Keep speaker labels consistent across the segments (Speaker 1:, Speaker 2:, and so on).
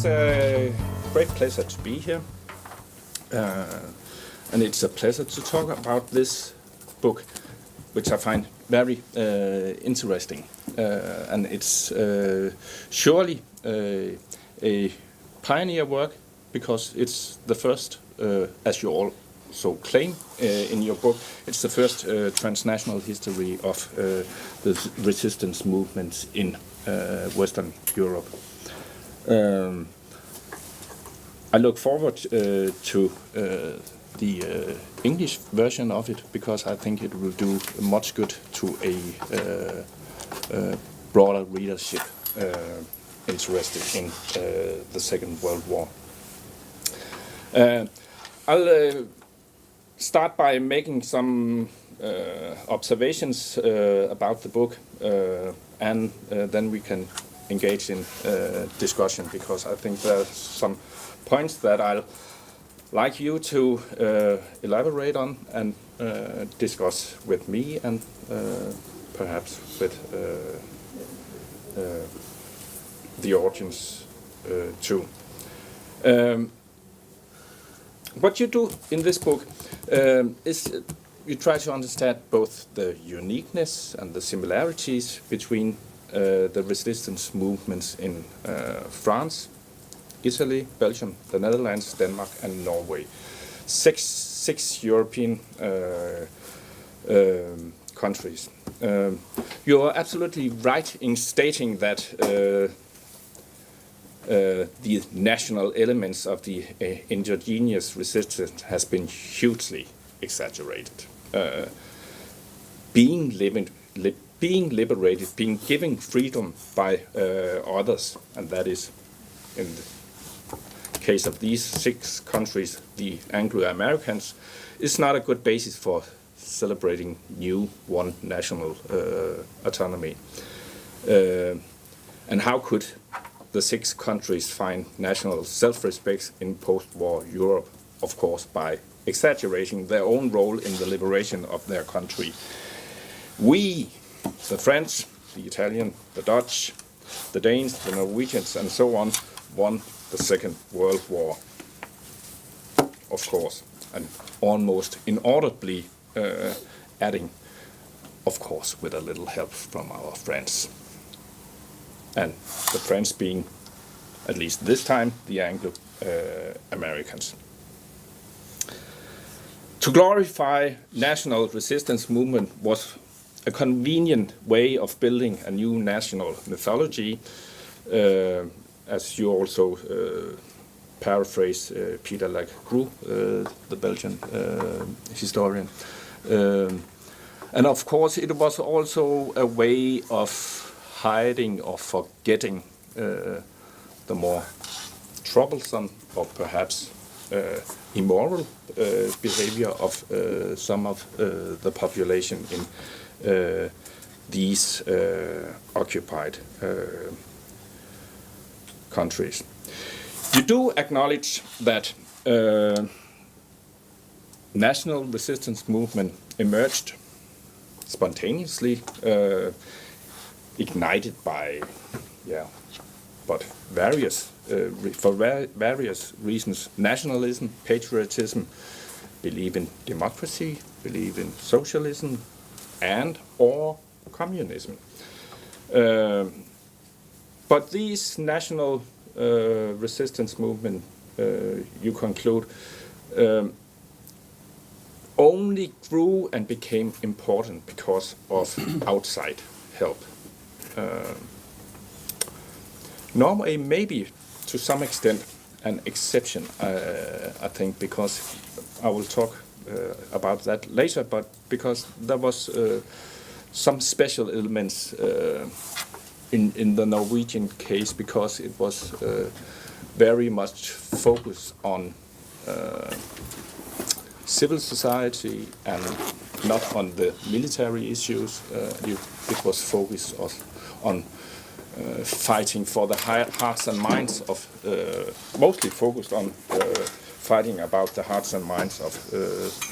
Speaker 1: It's a great pleasure to be here, and it's a pleasure to talk about this book, which I find very interesting, and it's surely a pioneer work, because it's the first, as you also claim in your book, it's the first transnational history of the resistance movements in Western Europe. I look forward to the English version of it, because I think it will do much good to a broader readership interested in the Second World War. I'll start by making some observations about the book, and then we can engage in discussion, because I think there's some points that I'll like you to elaborate on and discuss with me, and perhaps with the audience too. What you do in this book is you try to understand both the uniqueness and the similarities between the resistance movements in France, Italy, Belgium, the Netherlands, Denmark, and Norway. Six European countries. You are absolutely right in stating that the national elements of the endogenous resistance has been hugely exaggerated. Being liberated, being given freedom by others, and that is, in the case of these 6 countries, the Anglo-Americans, is not a good basis for celebrating new one national autonomy. And how could the 6 countries find national self-respect in post-war Europe? Of course, by exaggerating their own role in the liberation of their country. We, the French, the Italian, the Dutch, the Danes, the Norwegians, and so on, won the Second World War, of course, and almost inaudibly adding, of course, with a little help from our friends. And the French being, at least this time, the Anglo-Americans. To glorify national resistance movement was a convenient way of building a new national mythology, as you also paraphrase Peter Lacroix, the Belgian historian. And of course it was also a way of hiding or forgetting the more troublesome or perhaps immoral behavior of some of the population in these occupied countries. You do acknowledge that national resistance movement emerged spontaneously, ignited by, but for various reasons: nationalism, patriotism, believe in democracy, believe in socialism, and or communism. But these national resistance movement, you conclude, only grew and became important because of outside help. Norway may be, to some extent, an exception, I think, because I will talk about that later, but because there was some special elements in the Norwegian case, because it was very much focused on civil society and not on the military issues. It was focused on fighting for the hearts and minds of, mostly focused on fighting about the hearts and minds of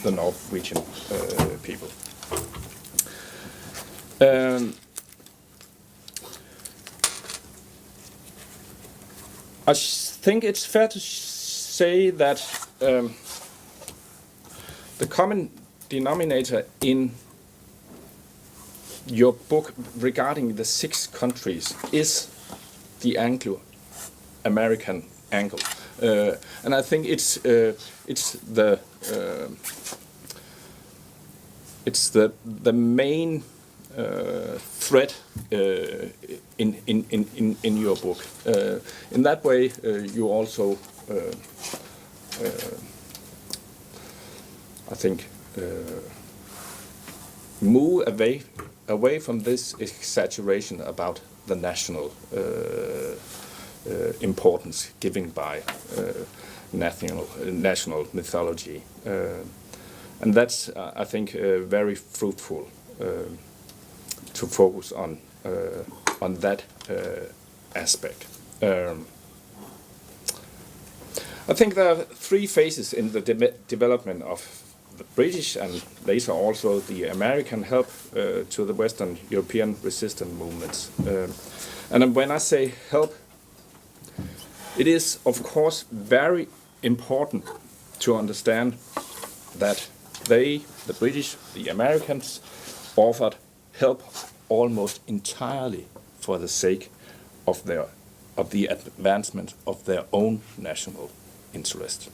Speaker 1: the Norwegian people. I think it's fair to say that the common denominator in your book regarding the 6 countries is the Anglo-American angle, and I think it's the main thread in your book. In that way, you also, I think, move away from this exaggeration about the national importance given by national mythology, and that's, I think, very fruitful to focus on that aspect. I think there are 3 phases in the development of the British and later also the American help to the Western European resistance movements. And when I say help, it is of course very important to understand that the British, the Americans, offered help almost entirely for the sake of the advancement of their own national interest.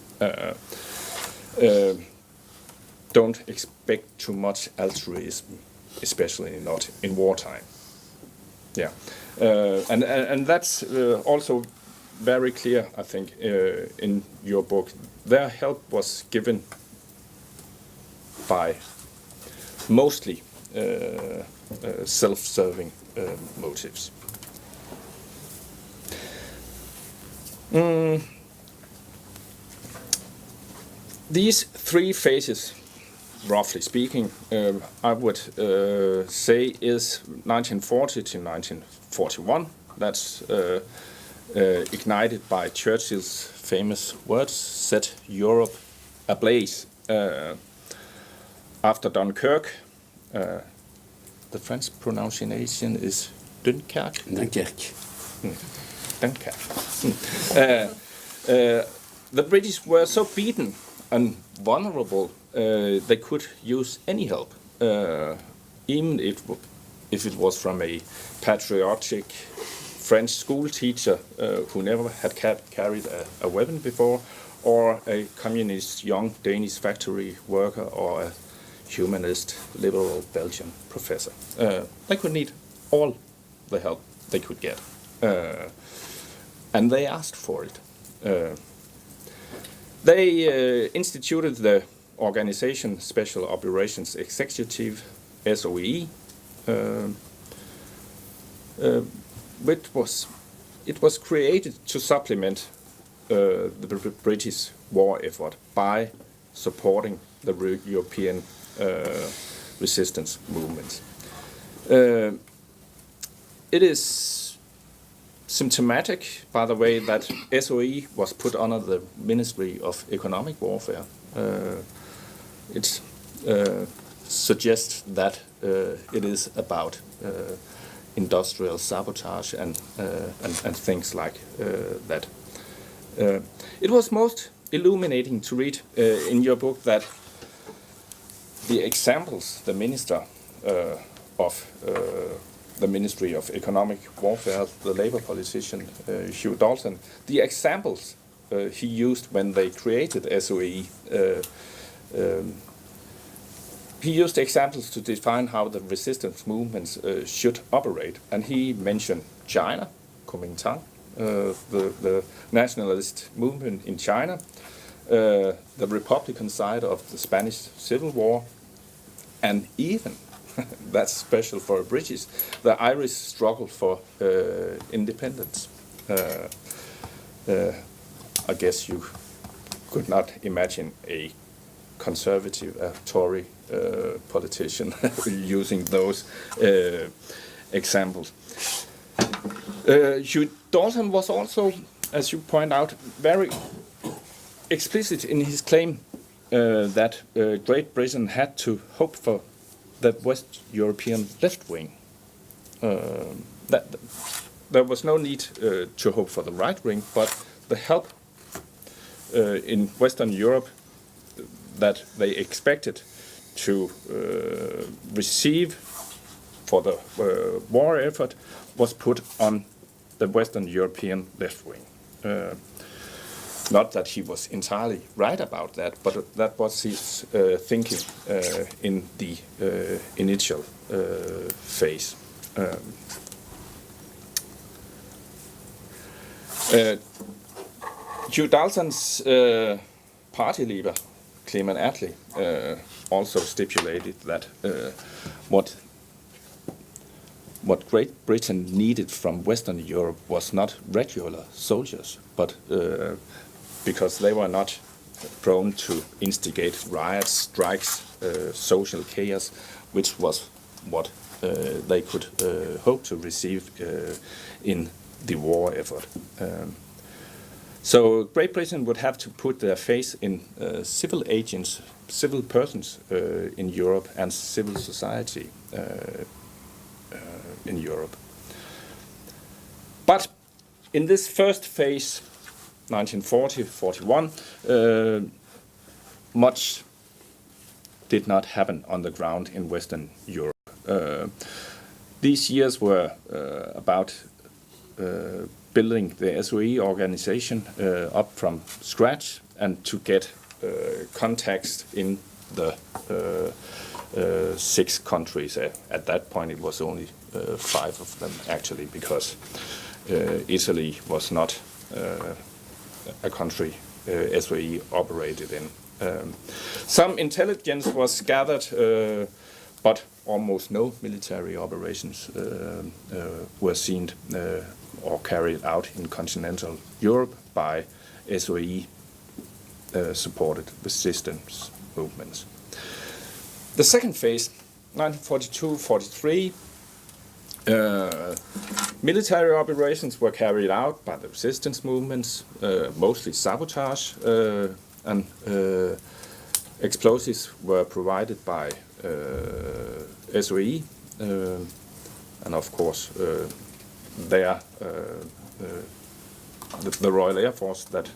Speaker 1: Don't expect too much altruism, especially not in wartime. Yeah, and that's also very clear, I think, in your book. Their help was given by mostly self-serving motives. These 3 phases, roughly speaking, I would say is 1940 to 1941. That's ignited by Churchill's famous words, set Europe ablaze. After Dunkirk, the French pronunciation is Dunkirk.
Speaker 2: Dunkirk.
Speaker 1: Dunkirk. The British were so beaten and vulnerable, they could use any help, even if it was from a patriotic French school teacher who never had carried a weapon before, or a communist young Danish factory worker, or a humanist liberal Belgian professor. They could need all the help they could get, and they asked for it. They instituted the organization Special Operations Executive, SOE, it was created to supplement the British war effort by supporting the European resistance movement. It is symptomatic, by the way, that SOE was put under the Ministry of Economic Warfare. It suggests that it is about industrial sabotage and things like that. It was most illuminating to read in your book that the examples the minister of the Ministry of Economic Warfare, the Labour politician Hugh Dalton, the examples he used when they created SOE, he used examples to define how the resistance movements should operate, and he mentioned China, Kuomintang, the nationalist movement in China, the Republican side of the Spanish Civil War, and even, that's special for a British, the Irish struggle for independence. I guess you could not imagine a conservative, Tory politician using those examples. Hugh Dalton was also, as you point out, very explicit in his claim that Great Britain had to hope for the West European left wing. That there was no need to hope for the right wing, but the help in Western Europe that they expected to receive for the war effort was put on the Western European left wing. Not that he was entirely right about that, but that was his thinking in the initial phase. Hugh Dalton's party leader, Clement Attlee, also stipulated that what Great Britain needed from Western Europe was not regular soldiers, but because they were not prone to instigate riots, strikes, social chaos, which was what they could hope to receive in the war effort. So Great Britain would have to put their faith in civil agents, civil persons in Europe, and civil society in Europe. But in this first phase, 1940-41, much did not happen on the ground in Western Europe. These years were about building the SOE organization up from scratch and to get context in the 6 countries. At that point it was only 5 of them actually, because Italy was not a country SOE operated in. Some intelligence was gathered, but almost no military operations were seen or carried out in continental Europe by SOE supported resistance movements. The second phase, 1942-43, military operations were carried out by the resistance movements, mostly sabotage, and explosives were provided by SOE, and of course the Royal Air Force that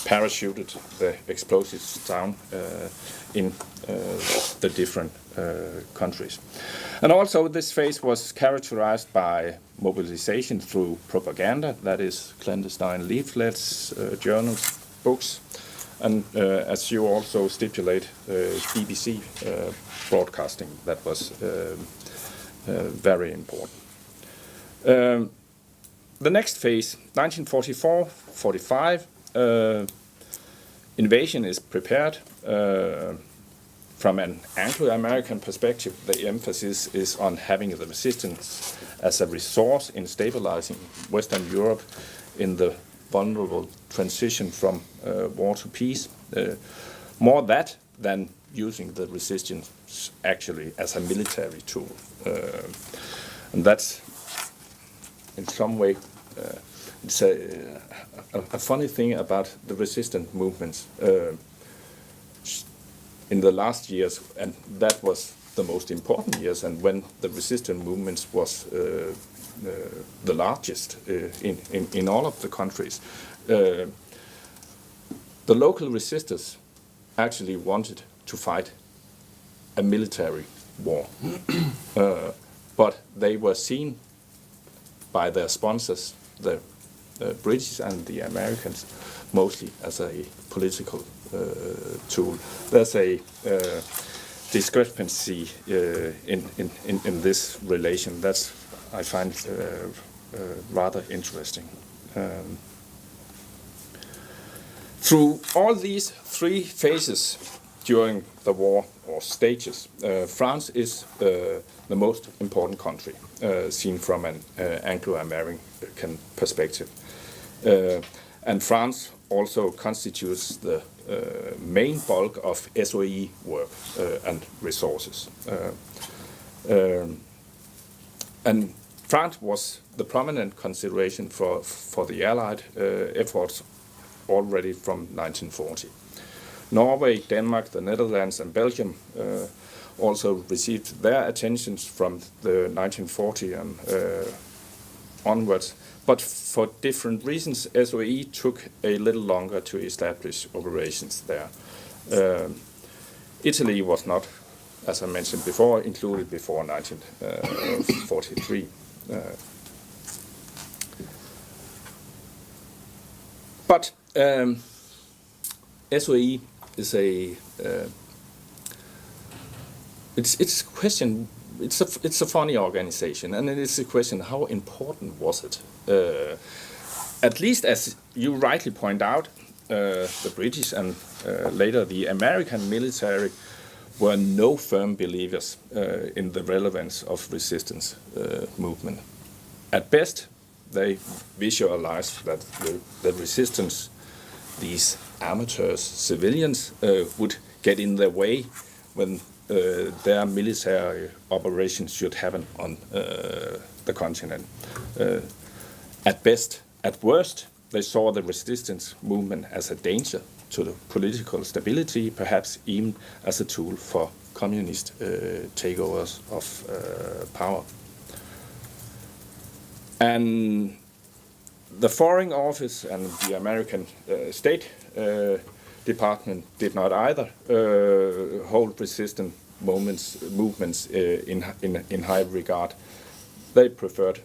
Speaker 1: parachuted the explosives down in the different countries. And also this phase was characterized by mobilization through propaganda, that is clandestine leaflets, journals, books, and as you also stipulate, BBC broadcasting, that was very important. The next phase, 1944-45, invasion is prepared. From an Anglo-American perspective, the emphasis is on having the resistance as a resource in stabilizing Western Europe in the vulnerable transition from war to peace. More that than using the resistance actually as a military tool. And that's in some way it's a funny thing about the resistance movements in the last years, and that was the most important years, and when the resistance movements was the largest in all of the countries. The local resistors actually wanted to fight a military war, but they were seen by their sponsors, the British and the Americans, mostly as a political tool. There's a discrepancy in this relation. That's, I find, rather interesting. Through all these 3 phases during the war, or stages, France is the most important country, seen from an Anglo-American perspective. And France also constitutes the main bulk of SOE work and resources. And France was the prominent consideration for the Allied efforts already from 1940. Norway, Denmark, the Netherlands and Belgium also received their attentions from the 1940 and onwards, but for different reasons, SOE took a little longer to establish operations there. Italy was not, as I mentioned before, included before 1943. But SOE is it's a question. It's a funny organization, and it is a question: how important was it? At least, as you rightly point out, the British and later the American military were no firm believers in the relevance of resistance movement. At best, they visualized that the resistance, these amateurs, civilians, would get in their way when their military operations should happen on the continent. At best, at worst, they saw the resistance movement as a danger to the political stability, perhaps even as a tool for communist takeovers of power. And the Foreign Office and the American State Department did not either hold resistance movements in high regard. They preferred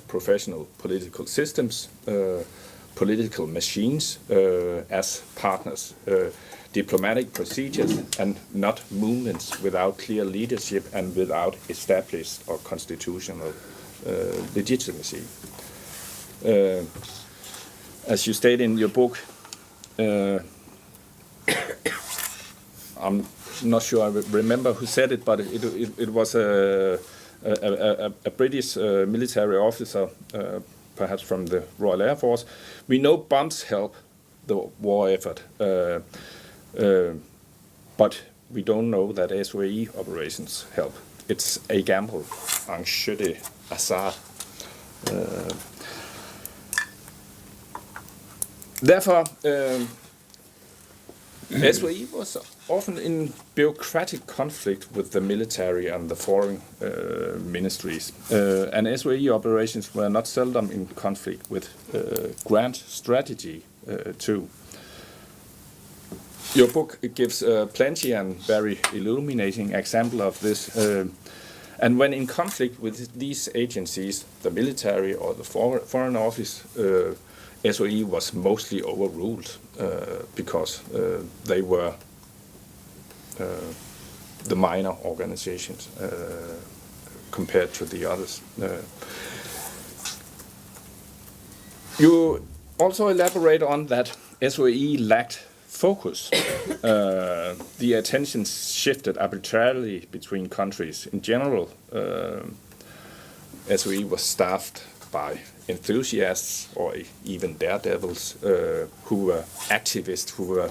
Speaker 1: professional political systems, political machines as partners, diplomatic procedures, and not movements without clear leadership and without established or constitutional legitimacy. As you state in your book, I'm not sure I remember who said it, but it was a British military officer, perhaps from the Royal Air Force. We know bombs help the war effort, but we don't know that SOE operations help. It's a gamble, un jeu de hasard. Therefore, SOE was often in bureaucratic conflict with the military and the foreign ministries, and SOE operations were not seldom in conflict with grand strategy too. Your book gives plenty and very illuminating example of this. And when in conflict with these agencies, the military or the Foreign Office, SOE was mostly overruled because they were the minor organizations compared to the others. You also elaborate on that SOE lacked focus. The attention shifted arbitrarily between countries. In general, SOE was staffed by enthusiasts or even daredevils who were activists, who were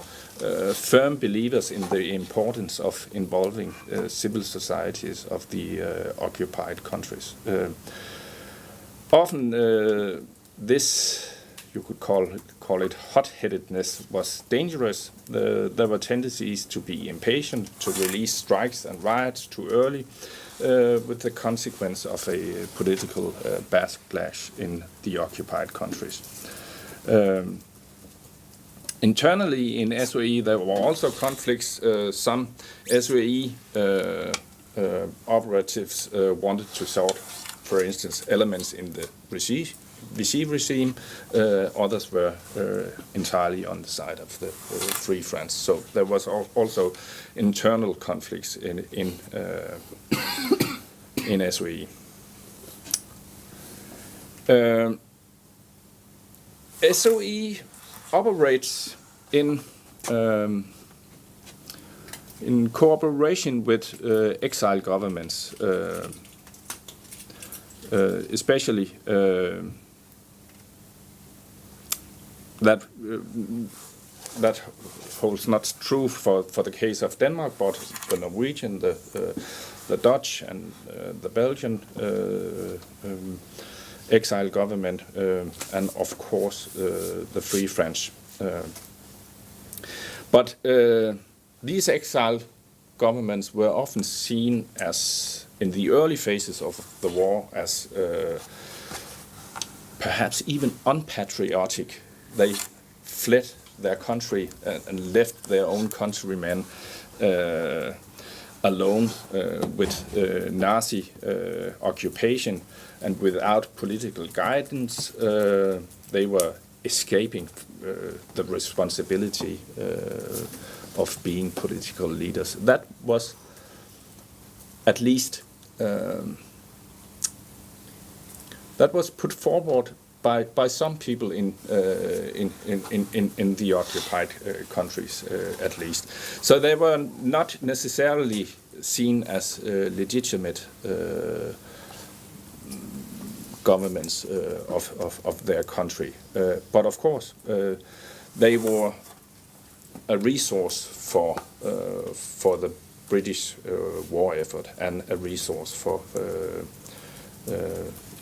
Speaker 1: firm believers in the importance of involving civil societies of the occupied countries. Often this, you could call it hot-headedness, was dangerous. There were tendencies to be impatient, to release strikes and riots too early, with the consequence of a political backlash in the occupied countries. Internally in SOE, there were also conflicts. Some SOE operatives wanted to sort, for instance, elements in the Vichy regime. Others were entirely on the side of the Free France. So there was also internal conflicts in SOE. SOE operates in cooperation with exile governments, especially that holds not true for the case of Denmark, but the Norwegian, the Dutch, and the Belgian exile government, and of course the Free French. But these exile governments were often seen as, in the early phases of the war, as perhaps even unpatriotic. They fled their country and left their own countrymen alone with Nazi occupation, and without political guidance, they were escaping the responsibility of being political leaders. That was at least that was put forward by some people in the occupied countries, at least. So they were not necessarily seen as legitimate governments of their country. But of course, they were a resource for the British war effort and a resource for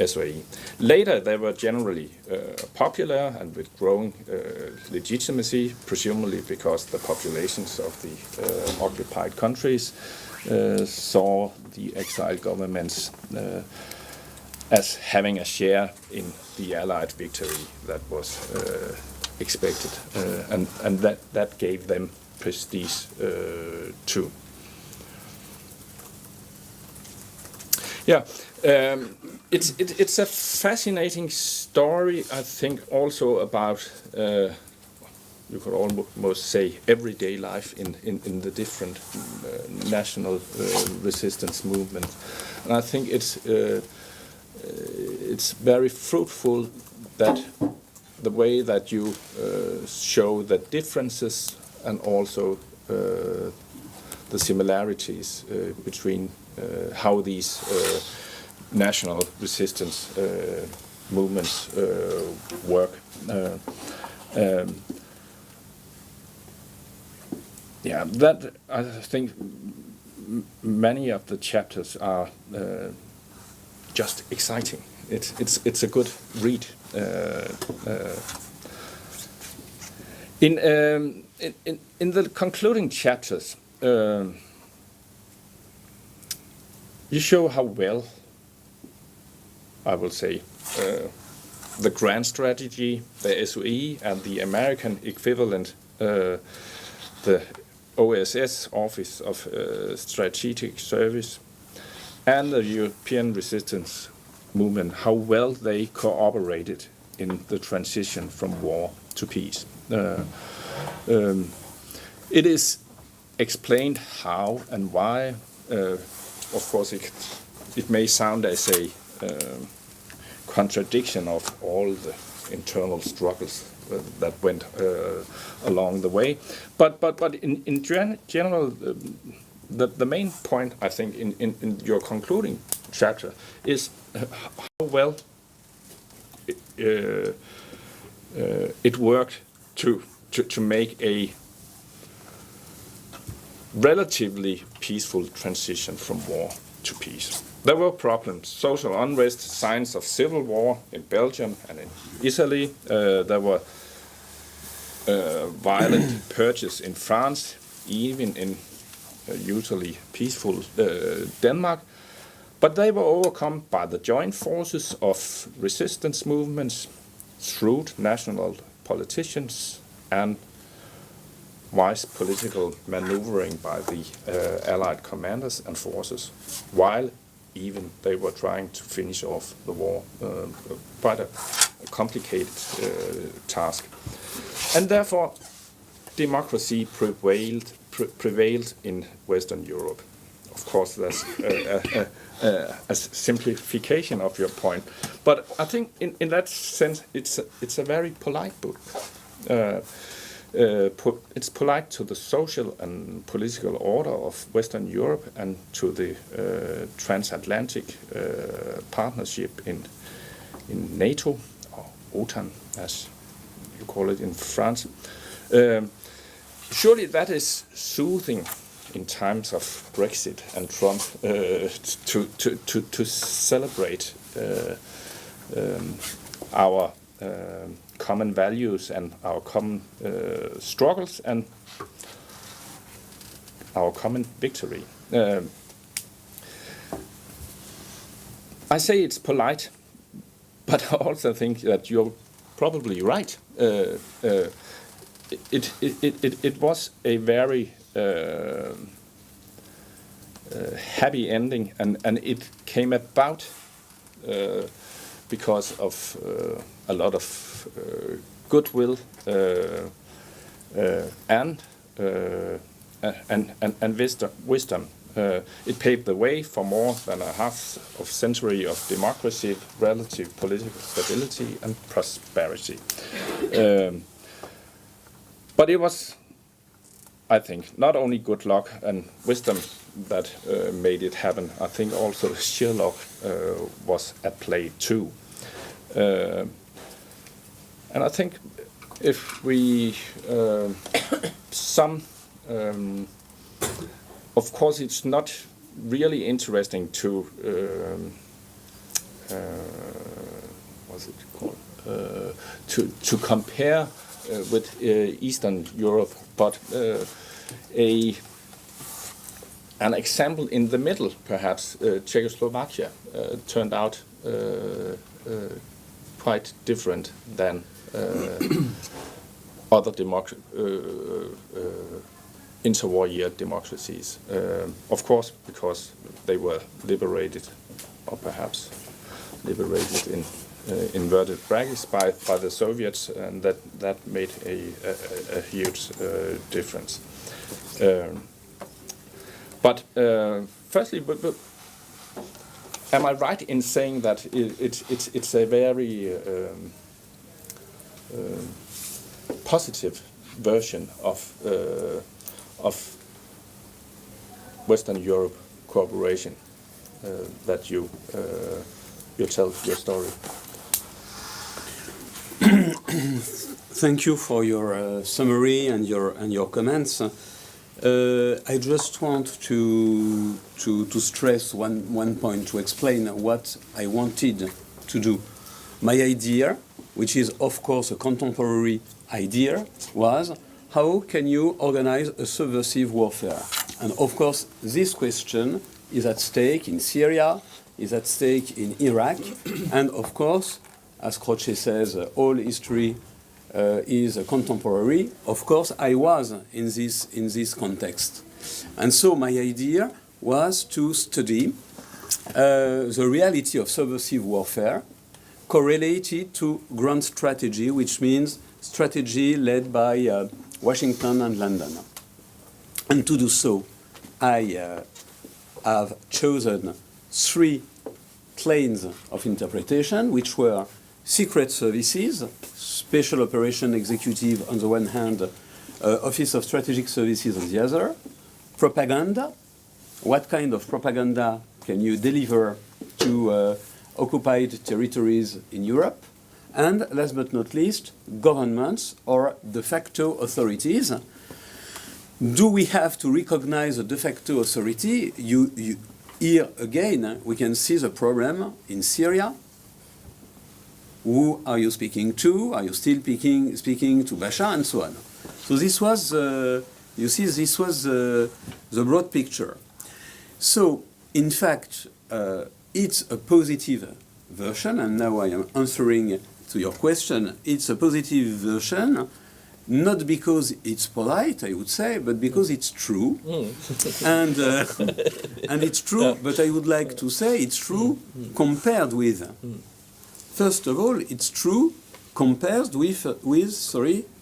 Speaker 1: SOE. Later, they were generally popular and with growing legitimacy, presumably because the populations of the occupied countries saw the exiled governments as having a share in the Allied victory that was expected, and that gave them prestige too. Yeah, it's a fascinating story, I think, also about, you could almost say, everyday life in the different national resistance movements. And I think it's very fruitful that the way that you show the differences and also the similarities between how these national resistance movements work. Yeah, that I think many of the chapters are just exciting. It's a good read. In the concluding chapters, you show how well, I will say, the grand strategy, the SOE, and the American equivalent, the OSS, Office of Strategic Service, and the European resistance movement, how well they cooperated in the transition from war to peace. It is explained how and why. Of course, it may sound as a contradiction of all the internal struggles that went along the way. But in general, the main point, I think, in your concluding chapter is how well it worked to make a relatively peaceful transition from war to peace. There were problems, social unrest, signs of civil war in Belgium and in Italy. There were violent purges in France, even in usually peaceful Denmark. But they were overcome by the joint forces of resistance movements, shrewd national politicians, and wise political maneuvering by the Allied commanders and forces, while even they were trying to finish off the war. Quite a complicated task. And therefore, democracy prevailed in Western Europe. Of course, that's a simplification of your point. But I think in that sense, it's a very polite book. It's polite to the social and political order of Western Europe and to the transatlantic partnership in NATO, or OTAN, as you call it in France. Surely that is soothing in times of Brexit and Trump to celebrate our common values and our common struggles and our common victory. I say it's polite but I also think that you're probably right. It was a very happy ending, and it came about because of a lot of goodwill and wisdom. It paved the way for more than a half of century of democracy, relative political stability, and prosperity. But it was, I think, not only good luck and wisdom that made it happen. I think also sheer luck was at play too. And I think if we of course, it's not really interesting to what's it called? To compare with Eastern Europe, but an example in the middle, perhaps Czechoslovakia turned out quite different than other interwar year democracies. Of course, because they were liberated, or perhaps liberated in inverted brackets by the Soviets, and that made a huge difference. But firstly, am I right in saying that it's a very positive version of Western Europe cooperation that you tell your story?
Speaker 2: Thank you for your summary and your comments. I just want to stress one point, to explain what I wanted to do. My idea, which is of course a contemporary idea, was how can you organize a subversive warfare? And of course this question is at stake in Syria, is at stake in Iraq, and of course, as Croce says, all history is contemporary. Of course, I was in this context, and so my idea was to study the reality of subversive warfare correlated to grand strategy, which means strategy led by Washington and London. And to do so, I have chosen three planes of interpretation, which were secret services, special operation executive on the one hand, Office of Strategic Services on the other, propaganda, what kind of propaganda can you deliver to occupied territories in Europe, and last but not least, governments or de facto authorities. Do we have to recognize a de facto authority? Here again, we can see the problem in Syria. Who are you speaking to? Are you still speaking to Bashar, and so on? So this was, you see, this was the broad picture. So, in fact, it's a positive version, and now I am answering to your question. It's a positive version, not because it's polite, I would say, but because it's true. And it's true, but I would like to say it's true compared with. First of all, it's true compared with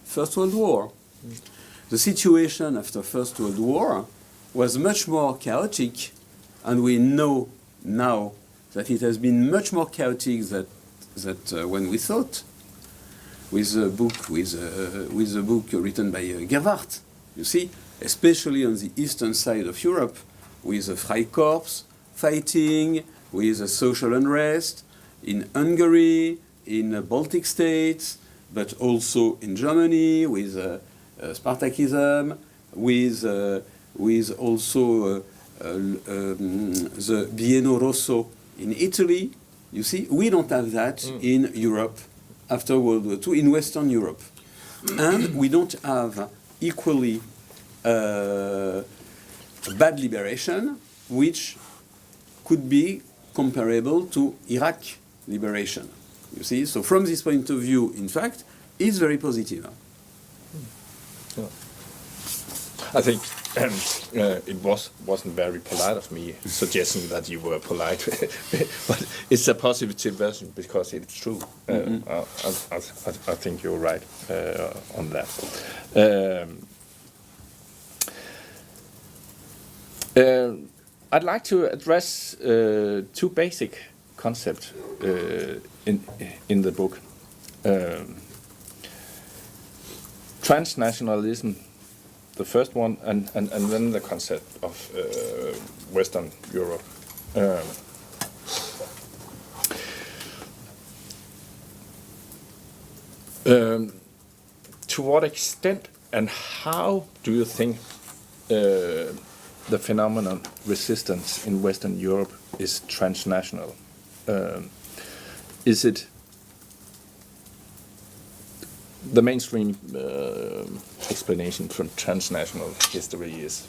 Speaker 2: First World War. The situation after First World War was much more chaotic, and we know now that it has been much more chaotic than when we thought. With a book written by Freikorps, you see, especially on the eastern side of Europe, with the Freikorps fighting, with the social unrest in Hungary, in the Baltic states, but also in Germany with Spartakism, with also the Biennio Rosso in Italy. You see, we don't have that in Europe after World War II, in Western Europe. And we don't have equally bad liberation, which could be comparable to Iraq liberation. You see, so from this point of view, in fact, it's very positive.
Speaker 1: Yeah. I think it wasn't very polite of me suggesting that you were polite, but it's a positive version because it's true. I think you're right on that. I'd like to address two basic concepts in the book. Transnationalism, the first one, and then the concept of Western Europe. To what extent and how do you think the phenomenon resistance in Western Europe is transnational? Is it the mainstream explanation from transnational history is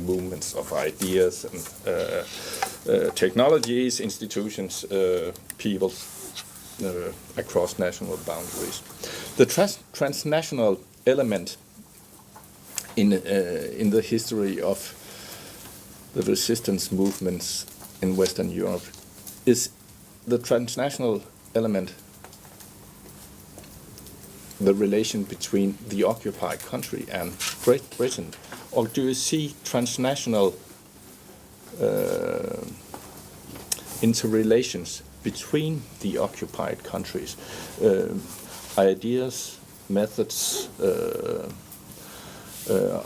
Speaker 1: movements of ideas and technologies, institutions, peoples across national boundaries. The transnational element in the history of the resistance movements in Western Europe is the transnational element the relation between the occupied country and Great Britain, or do you see transnational interrelations between the occupied countries, ideas, methods,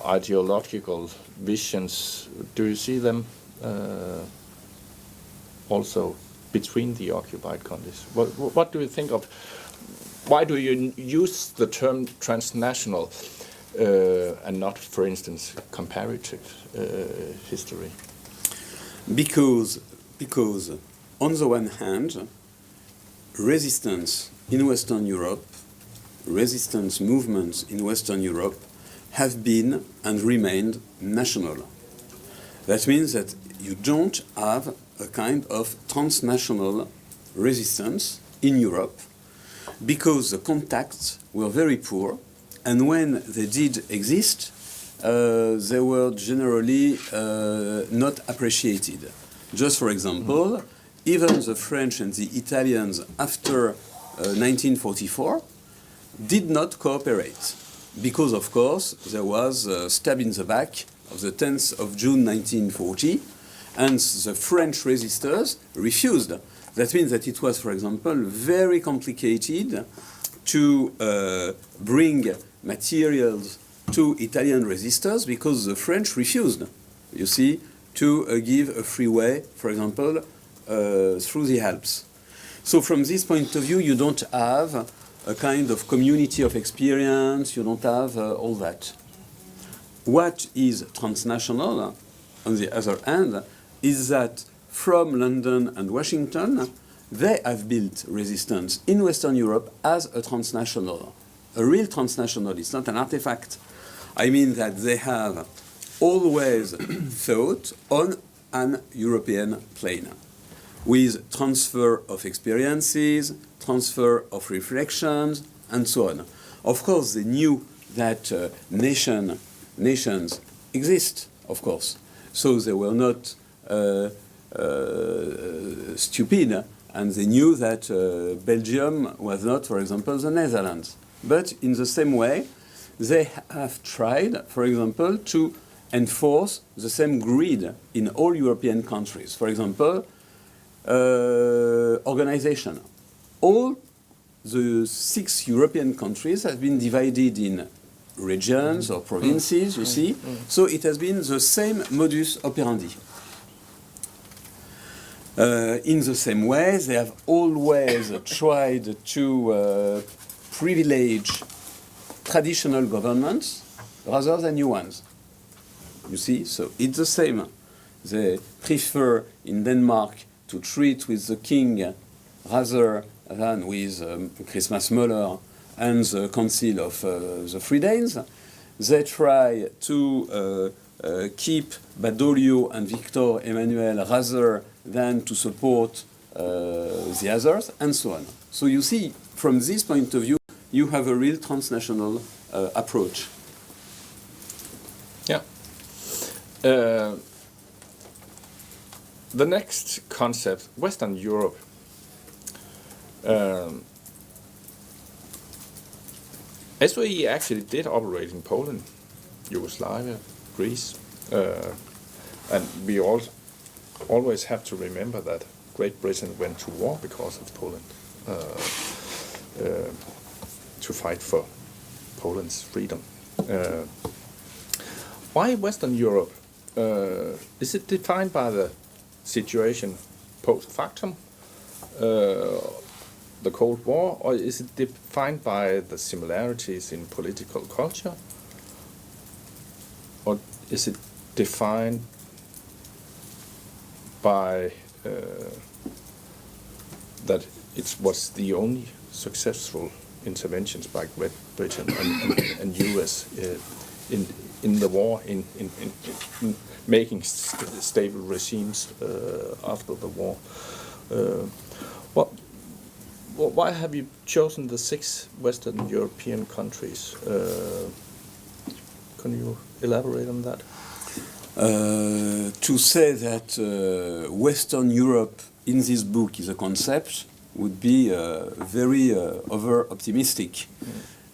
Speaker 1: ideological visions? Do you see them also between the occupied countries? What do you think of? Why do you use the term transnational and not, for instance, comparative history?
Speaker 2: Because on the one hand, resistance in Western Europe, resistance movements in Western Europe have been and remained national. That means that you don't have a kind of transnational resistance in Europe, because the contacts were very poor, and when they did exist, they were generally not appreciated. Just for example, even the French and the Italians after 1944 did not cooperate, because of course there was a stab in the back of the 10th of June 1940, and the French resistors refused. That means that it was, for example, very complicated to bring materials to Italian resistors because the French refused, you see, to give a free way, for example, through the Alps. So from this point of view, you don't have a kind of community of experience, you don't have all that. What is transnational, on the other hand, is that from London and Washington, they have built resistance in Western Europe as a transnational, a real transnational. It's not an artifact. I mean that they have always thought on an European plane, with transfer of experiences, transfer of reflections, and so on. Of course, they knew that nations exist, of course, so they were not stupid, and they knew that Belgium was not, for example, the Netherlands. But in the same way, they have tried, for example, to enforce the same grid in all European countries. For example, organization. All the 6 European countries have been divided in regions or provinces, you see. So it has been the same modus operandi. In the same way, they have always tried to privilege traditional governments rather than new ones. You see, so it's the same. They prefer in Denmark to treat with the king rather than with Christmas Möller and the Council of the Free Danes. They try to keep Badoglio and Victor Emmanuel rather than to support the others, and so on. So you see, from this point of view, you have a real transnational approach.
Speaker 1: Yeah. The next concept, Western Europe. SOE actually did operate in Poland, Yugoslavia, Greece, and we always have to remember that Great Britain went to war because of Poland, to fight for Poland's freedom. Why Western Europe? Is it defined by the situation post-factum, the Cold War, or is it defined by the similarities in political culture? Or is it defined by that it was the only successful interventions by Great Britain and US in the war, in making stable regimes after the war? Why have you chosen the 6 Western European countries? Can you elaborate on that?
Speaker 2: To say that Western Europe in this book is a concept would be very over-optimistic.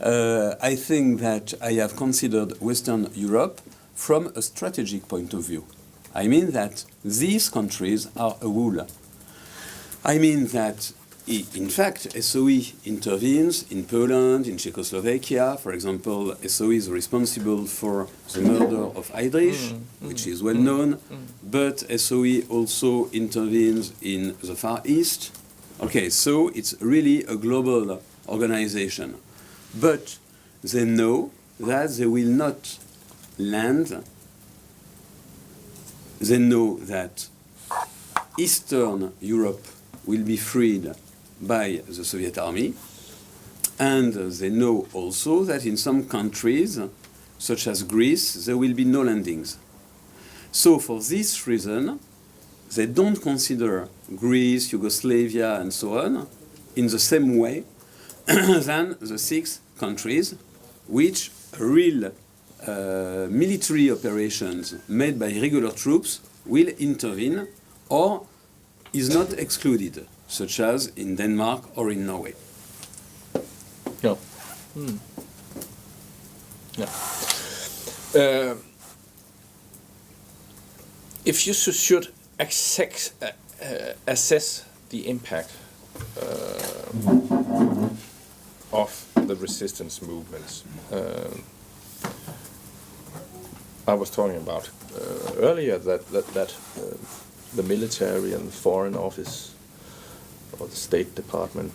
Speaker 2: I think that I have considered Western Europe from a strategic point of view. I mean that these countries are a whole. I mean that, in fact, SOE intervenes in Poland, in Czechoslovakia. For example, SOE is responsible for the murder of Heydrich, which is well known, but SOE also intervenes in the Far East. Okay, so it's really a global organization. But they know that they will not land. They know that Eastern Europe will be freed by the Soviet army, and they know also that in some countries, such as Greece, there will be no landings. So for this reason, they don't consider Greece, Yugoslavia, and so on in the same way than the 6 countries which real military operations made by regular troops will intervene or is not excluded, such as in Denmark or in Norway.
Speaker 1: Yeah. Yeah. If you should assess the impact of the resistance movements, I was talking about earlier that the military and the foreign office or the State Department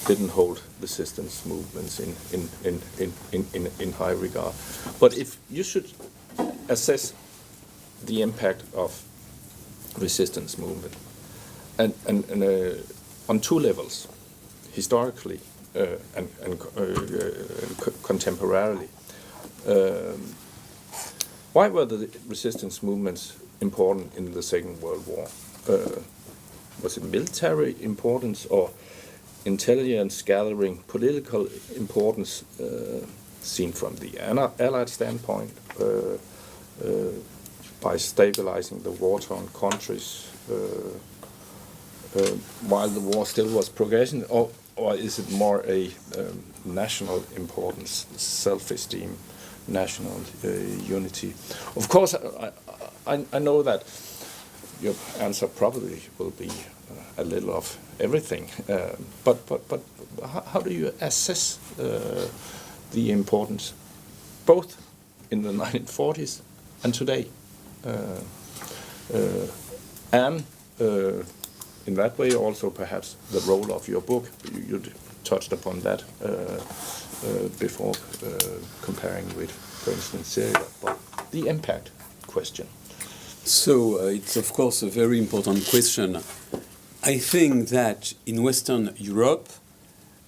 Speaker 1: didn't hold resistance movements in high regard. But if you should assess the impact of resistance movement and on 2 levels, historically and contemporarily, why were the resistance movements important in the Second World War? Was it military importance or intelligence gathering, political importance seen from the Allied standpoint, by stabilizing the war-torn countries while the war still was progressing, or is it more a national importance, self-esteem, national unity? Of course, I know that your answer probably will be a little of everything, but how do you assess the importance, both in the 1940s and today, and in that way also perhaps the role of your book? You touched upon that before comparing with, for instance, Syria, but the impact question.
Speaker 2: So it's of course a very important question. I think that in Western Europe,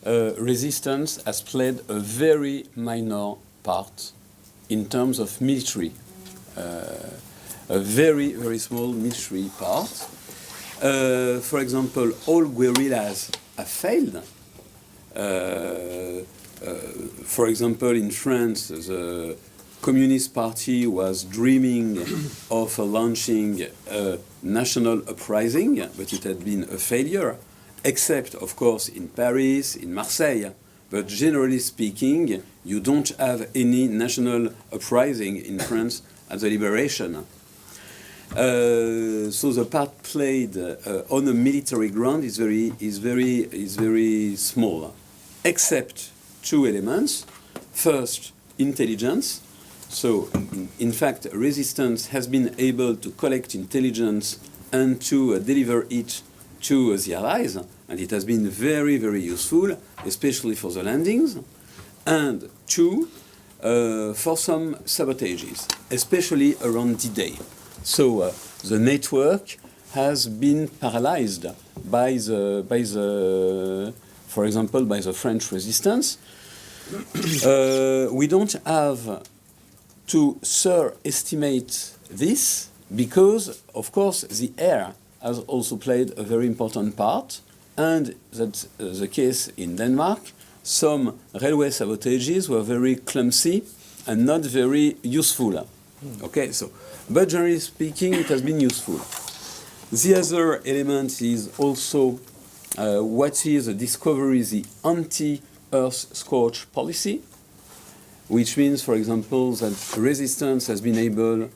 Speaker 2: resistance has played a very minor part in terms of military, a very, very small military part. For example, all guerrillas have failed. For example, in France, the Communist Party was dreaming of launching a national uprising, but it had been a failure, except, of course, in Paris, in Marseille. But generally speaking, you don't have any national uprising in France at the liberation. So the part played on a military ground is very small, except two elements. First, intelligence. So, in fact, resistance has been able to collect intelligence and to deliver it to the Allies, and it has been very, very useful, especially for the landings. And two, for some sabotages, especially around D-Day. So the network has been paralyzed by the, for example, by the French resistance. We don't have to estimate this because, of course, the air has also played a very important part, and that's the case in Denmark. Some railway sabotages were very clumsy and not very useful. Okay, so, but generally speaking, it has been useful. The other element is also what is the discovery, the anti-earth scorch policy, which means, for example, that resistance has been able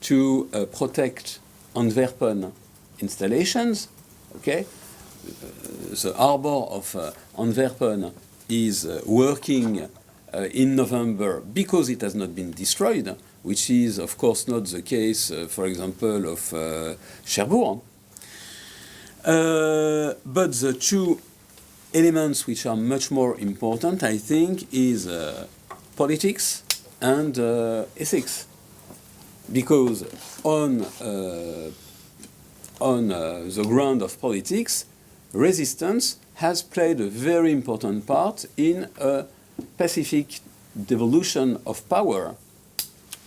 Speaker 2: to protect Antwerpen installations. Okay, the harbor of Antwerpen is working in November because it has not been destroyed, which is, of course, not the case, for example, of Cherbourg. But the two elements which are much more important, I think, is politics and ethics. Because on the ground of politics, resistance has played a very important part in a pacific devolution of power.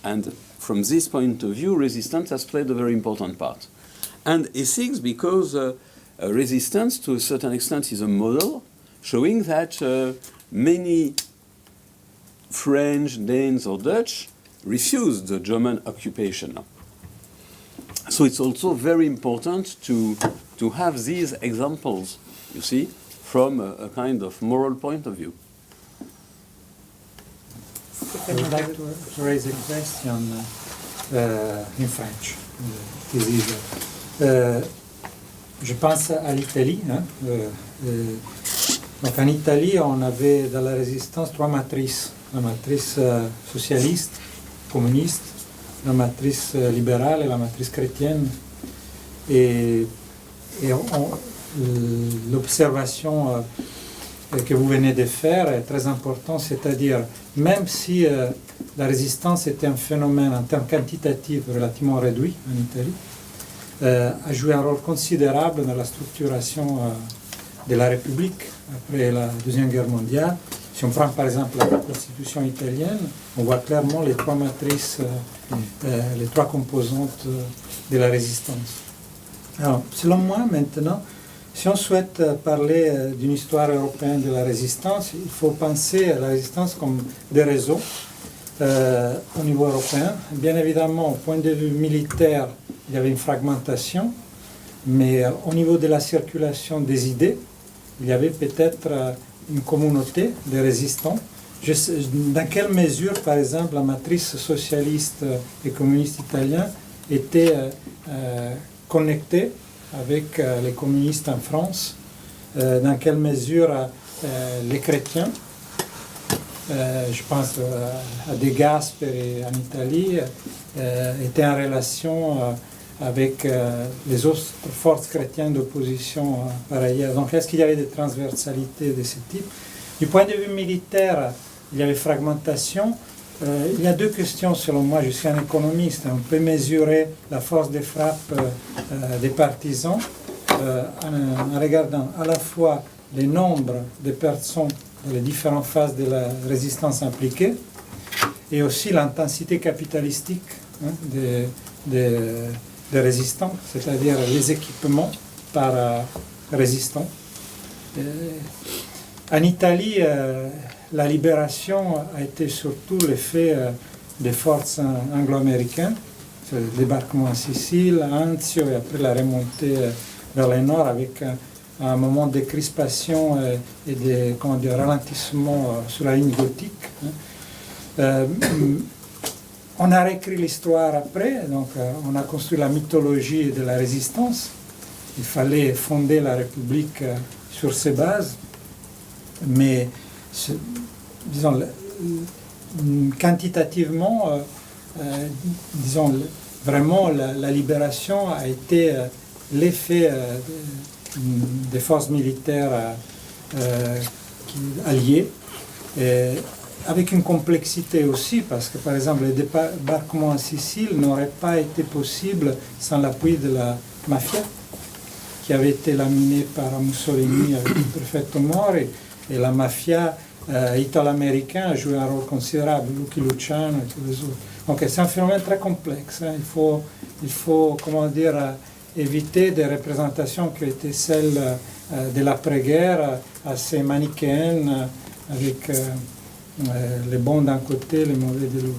Speaker 2: And from this point of view, resistance has played a very important part. And ethics, because resistance, to a certain extent, is a model showing that many French, Danes, or Dutch refused the German occupation. So it's also very important to have these examples, you see, from a kind of moral point of view.
Speaker 3: I would like to raise a question in French. It is easier. Je pense à l'Italie. Donc en Italie, on avait dans la résistance trois matrices. La matrice socialiste, communiste, la matrice libérale et la matrice chrétienne. Et l'observation que vous venez de faire est très importante, c'est-à-dire même si la résistance était un phénomène en termes quantitatifs relativement réduit en Italie, a joué un rôle considérable dans la structuration de la République après la Deuxième Guerre mondiale. Si on prend par exemple la Constitution italienne, on voit clairement les trois matrices, les trois composantes de la résistance. Alors, selon moi, maintenant, si on souhaite parler d'une histoire européenne de la résistance, il faut penser à la résistance comme des réseaux au niveau européen. Bien évidemment, au point de vue militaire, il y avait une fragmentation, mais au niveau de la circulation des idées, il y avait peut-être une communauté de résistants. Dans quelle mesure, par exemple, la matrice socialiste et communiste italien était connectée avec les communistes en France, dans quelle mesure les chrétiens, je pense à De Gasperi en Italie, étaient en relation avec les autres forces chrétiennes d'opposition par ailleurs. Donc est-ce qu'il y avait des transversalités de ce type? Du point de vue militaire, il y avait fragmentation. Il y a deux questions selon moi, je suis un économiste, on peut mesurer la force de frappe des partisans en regardant à la fois le nombre de personnes dans les différentes phases de la résistance impliquées et aussi l'intensité capitalistique des résistants, c'est-à-dire les équipements par résistants. En Italie, la libération a été surtout l'effet des forces anglo-américaines, le débarquement en Sicile, à Anzio, et après la remontée vers le nord avec un moment de crispation et de ralentissement sur la ligne gothique. On a réécrit l'histoire après, donc on a construit la mythologie de la résistance. Il fallait fonder la République sur ces bases, mais disons, quantitativement, disons, vraiment la libération a été l'effet des forces militaires alliées, avec une complexité aussi, parce que par exemple le débarquement en Sicile n'aurait pas été possible sans l'appui de la mafia, qui avait été laminée par Mussolini avec le préfet Mori, et la mafia italo-américaine a joué un rôle considérable, Lucky Luciano et tous les autres. Donc c'est un phénomène très complexe. Hein. Il faut comment dire, éviter des représentations qui étaient celles de l'après-guerre, assez manichéennes, avec les bons d'un côté, les mauvais de l'autre.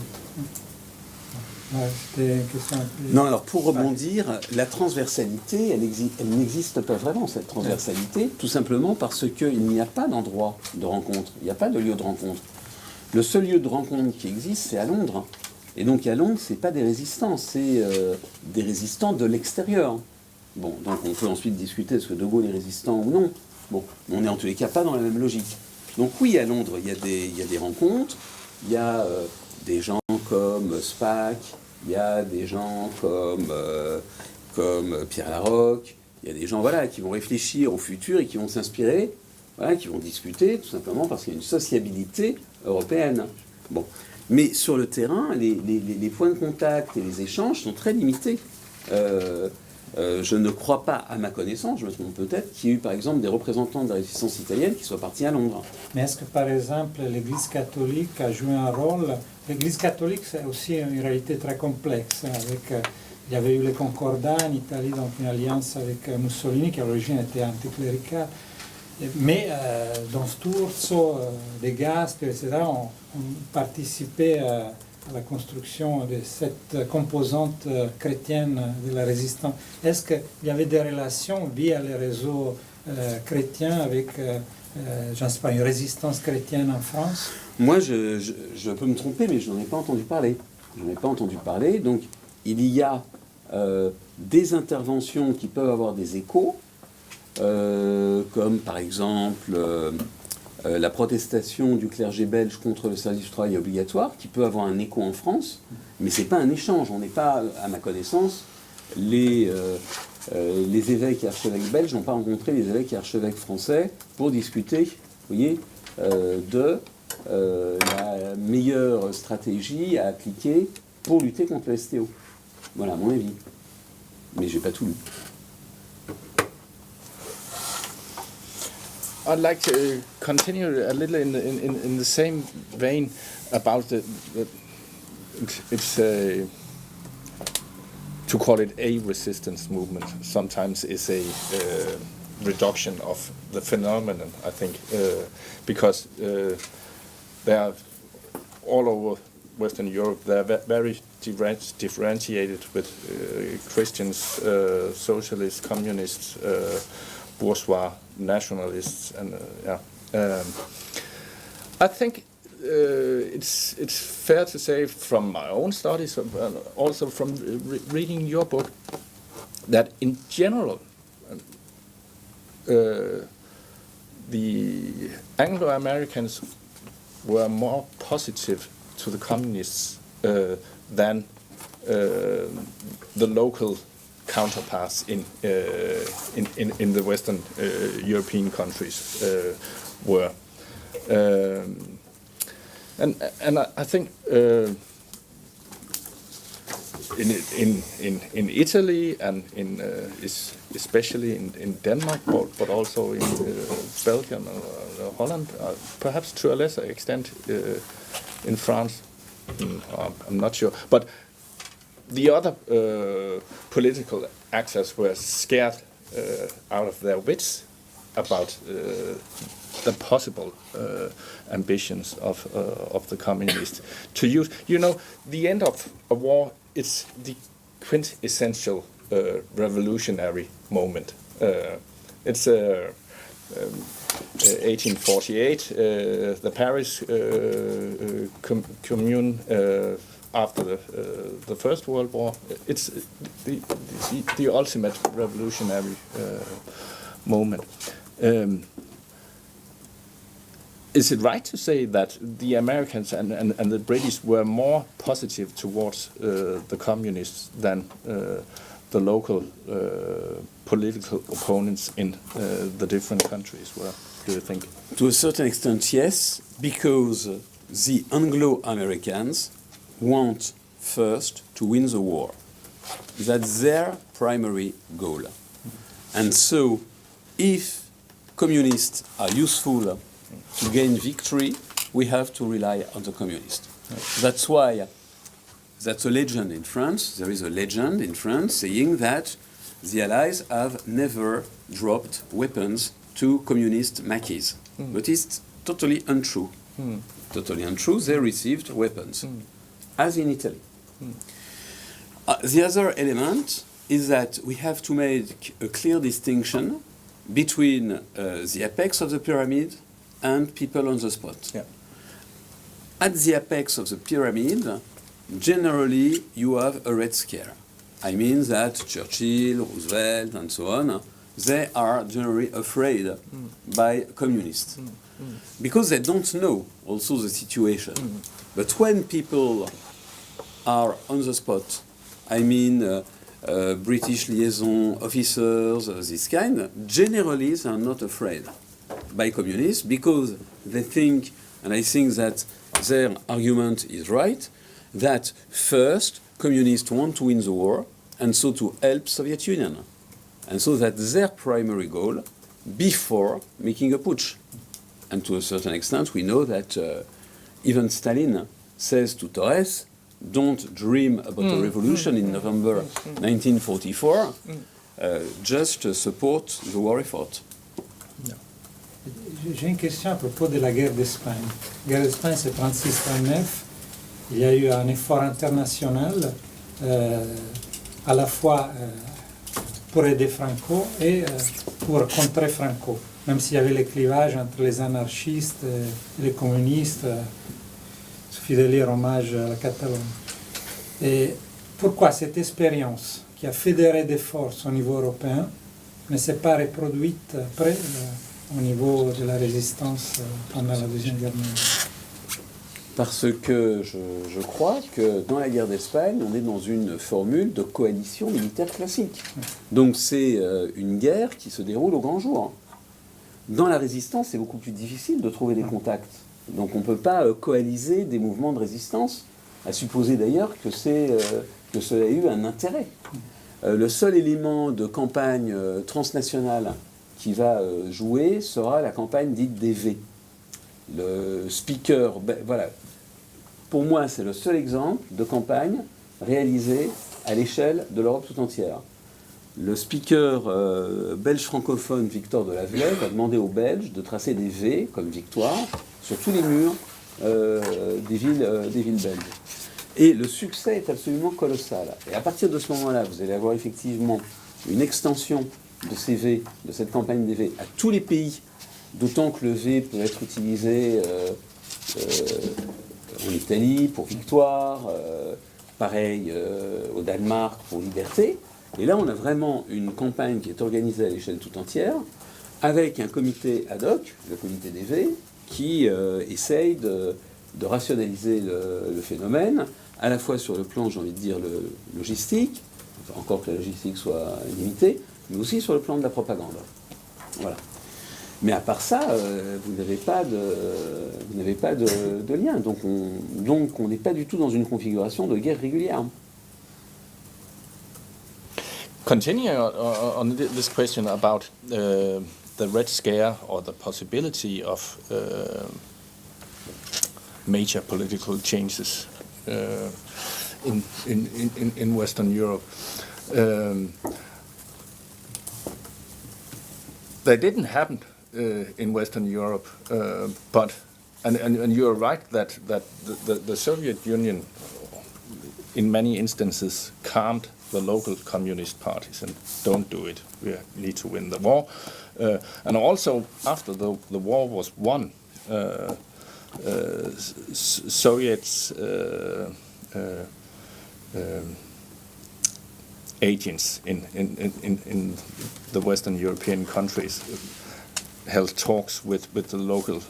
Speaker 2: Non, alors pour rebondir, la transversalité, elle n'existe pas vraiment, cette transversalité, tout simplement parce qu'il n'y a pas d'endroit de rencontre, il n'y a pas de lieu de rencontre. Le seul lieu de rencontre qui existe, c'est à Londres. Et donc à Londres, ce n'est pas des résistants, c'est des résistants de l'extérieur. Bon, donc on peut ensuite discuter est-ce que De Gaulle est résistant ou non. Bon, on n'est en tous les cas pas dans la même logique. Donc oui, à Londres, il y a des rencontres, il y a des gens comme Spaak, il y a des gens comme Pierre Larocque, il y a des gens voilà, qui vont réfléchir au futur et qui vont s'inspirer, voilà, qui vont discuter, tout simplement parce qu'il y a une sociabilité européenne. Bon. Mais sur le terrain, les points de contact et les échanges sont très limités. Je ne crois pas, à ma connaissance, je me trompe peut-être, qu'il y ait eu par exemple des représentants de la résistance italienne qui soient partis à Londres.
Speaker 3: Mais est-ce que par exemple l'Église catholique a joué un rôle? L'Église catholique c'est aussi une réalité très complexe. Il y avait eu les concordats en Italie, donc une alliance avec Mussolini qui à l'origine était anticléricale. Mais dans Sturzo, De Gasperi, etc., ont participé à la construction de cette composante chrétienne de la résistance. Est-ce qu'il y avait des relations via les réseaux chrétiens avec, je ne sais pas, une résistance chrétienne en France?
Speaker 2: Moi, je peux me tromper, mais je n'en ai pas entendu parler. Je n'en ai pas entendu parler. Donc, il y a des interventions qui peuvent avoir des échos, comme par exemple la protestation du clergé belge contre le service du travail obligatoire, qui peut avoir un écho en France, mais ce n'est pas un échange. On n'est pas, à ma connaissance, les évêques et archevêques belges n'ont pas rencontré les évêques et archevêques français pour discuter, vous voyez, de la meilleure stratégie à appliquer pour lutter contre le STO. Voilà, à mon avis. Mais je n'ai pas tout lu.
Speaker 1: I'd like to continue a little in the same vein about it's to call it a resistance movement sometimes is a reduction of the phenomenon, I think, because they are all over Western Europe. They are very differentiated with Christians, socialists, communists, bourgeois, nationalists, and I think it's fair to say from my own studies, also from reading your book, that in general the Anglo-Americans were more positive to the communists than the local counterparts in the Western European countries were, and I think in Italy and in especially in Denmark, but also in Belgium, Holland, perhaps to a lesser extent in France. I'm not sure, but the other political actors were scared out of their wits about the possible ambitions of the communists to use. You know, the end of a war, it's the quintessential revolutionary moment. It's 1848, the Paris Commune after the First World War. It's the ultimate revolutionary moment. Is it right to say that the Americans and the British were more positive towards the communists than the local political opponents in the different countries were, do you think?
Speaker 2: To a certain extent, yes, because the Anglo-Americans want first to win the war. That's their primary goal. And so, if communists are useful to gain victory, we have to rely on the communists. That's why that's a legend in France. There is a legend in France saying that the Allies have never dropped weapons to communist maquis. But it's totally untrue. Totally untrue. They received weapons, as in Italy. The other element is that we have to make a clear distinction between the apex of the pyramid and people on the spot.
Speaker 1: Yeah.
Speaker 2: At the apex of the pyramid, generally you have a Red Scare. I mean that Churchill, Roosevelt, and so on, they are generally afraid by communists because they don't know also the situation. But when people are on the spot, I mean British liaison officers, this kind, generally they are not afraid by communists because they think, and I think that their argument is right, that first communists want to win the war and so to help Soviet Union. And so that's their primary goal before making a putsch. And to a certain extent we know that even Stalin says to Torres, don't dream about a revolution in November 1944, just support the war effort.
Speaker 3: J'ai une question à propos de la guerre d'Espagne. La guerre d'Espagne, c'est 36-39. Il y a eu un effort international, à la fois pour aider Franco et pour contrer Franco. Même s'il y avait les clivages entre les anarchistes et les communistes, il suffit de lire Hommage à la Catalogne. Et pourquoi cette expérience qui a fédéré des forces au niveau européen ne s'est pas reproduite après au niveau de la résistance pendant la Deuxième Guerre mondiale?
Speaker 2: Parce que je crois que dans la guerre d'Espagne, on est dans une formule de coalition militaire classique. Donc c'est une guerre qui se déroule au grand jour. Dans la résistance, c'est beaucoup plus difficile de trouver des contacts. Donc on ne peut pas coaliser des mouvements de résistance, à supposer d'ailleurs que cela ait eu un intérêt. Le seul élément de campagne transnationale qui va jouer sera la campagne dite des V. Le speaker, voilà. Pour moi, c'est le seul exemple de campagne réalisée à l'échelle de l'Europe tout entière. Le speaker belge francophone Victor de Lavelet va demander aux Belges de tracer des V, comme Victoire, sur tous les murs des villes belges. Et le succès est absolument colossal. Et à partir de ce moment-là, vous allez avoir effectivement une extension de ces V, de cette campagne des V, à tous les pays, d'autant que le V peut être utilisé en Italie pour Victoire, pareil au Danemark pour Liberté. Et là, on a vraiment une campagne qui est organisée à l'échelle tout entière, avec un comité ad hoc, le comité des V, qui essaye de rationaliser le phénomène, à la fois sur le plan, j'ai envie de dire, logistique, enfin, encore que la logistique soit limitée, mais aussi sur le plan de la propagande. Voilà. Mais à part ça, vous n'avez pas de lien. Donc on n'est pas du tout dans une configuration de guerre régulière.
Speaker 1: Continuing on this question about the Red Scare or the possibility of major political changes in Western Europe. They didn't happen in Western Europe, but and you're right that the Soviet Union, in many instances, calmed the local communist parties and don't do it. We need to win the war, and also after the war was won, Soviets. Agents in the Western European countries held talks with the local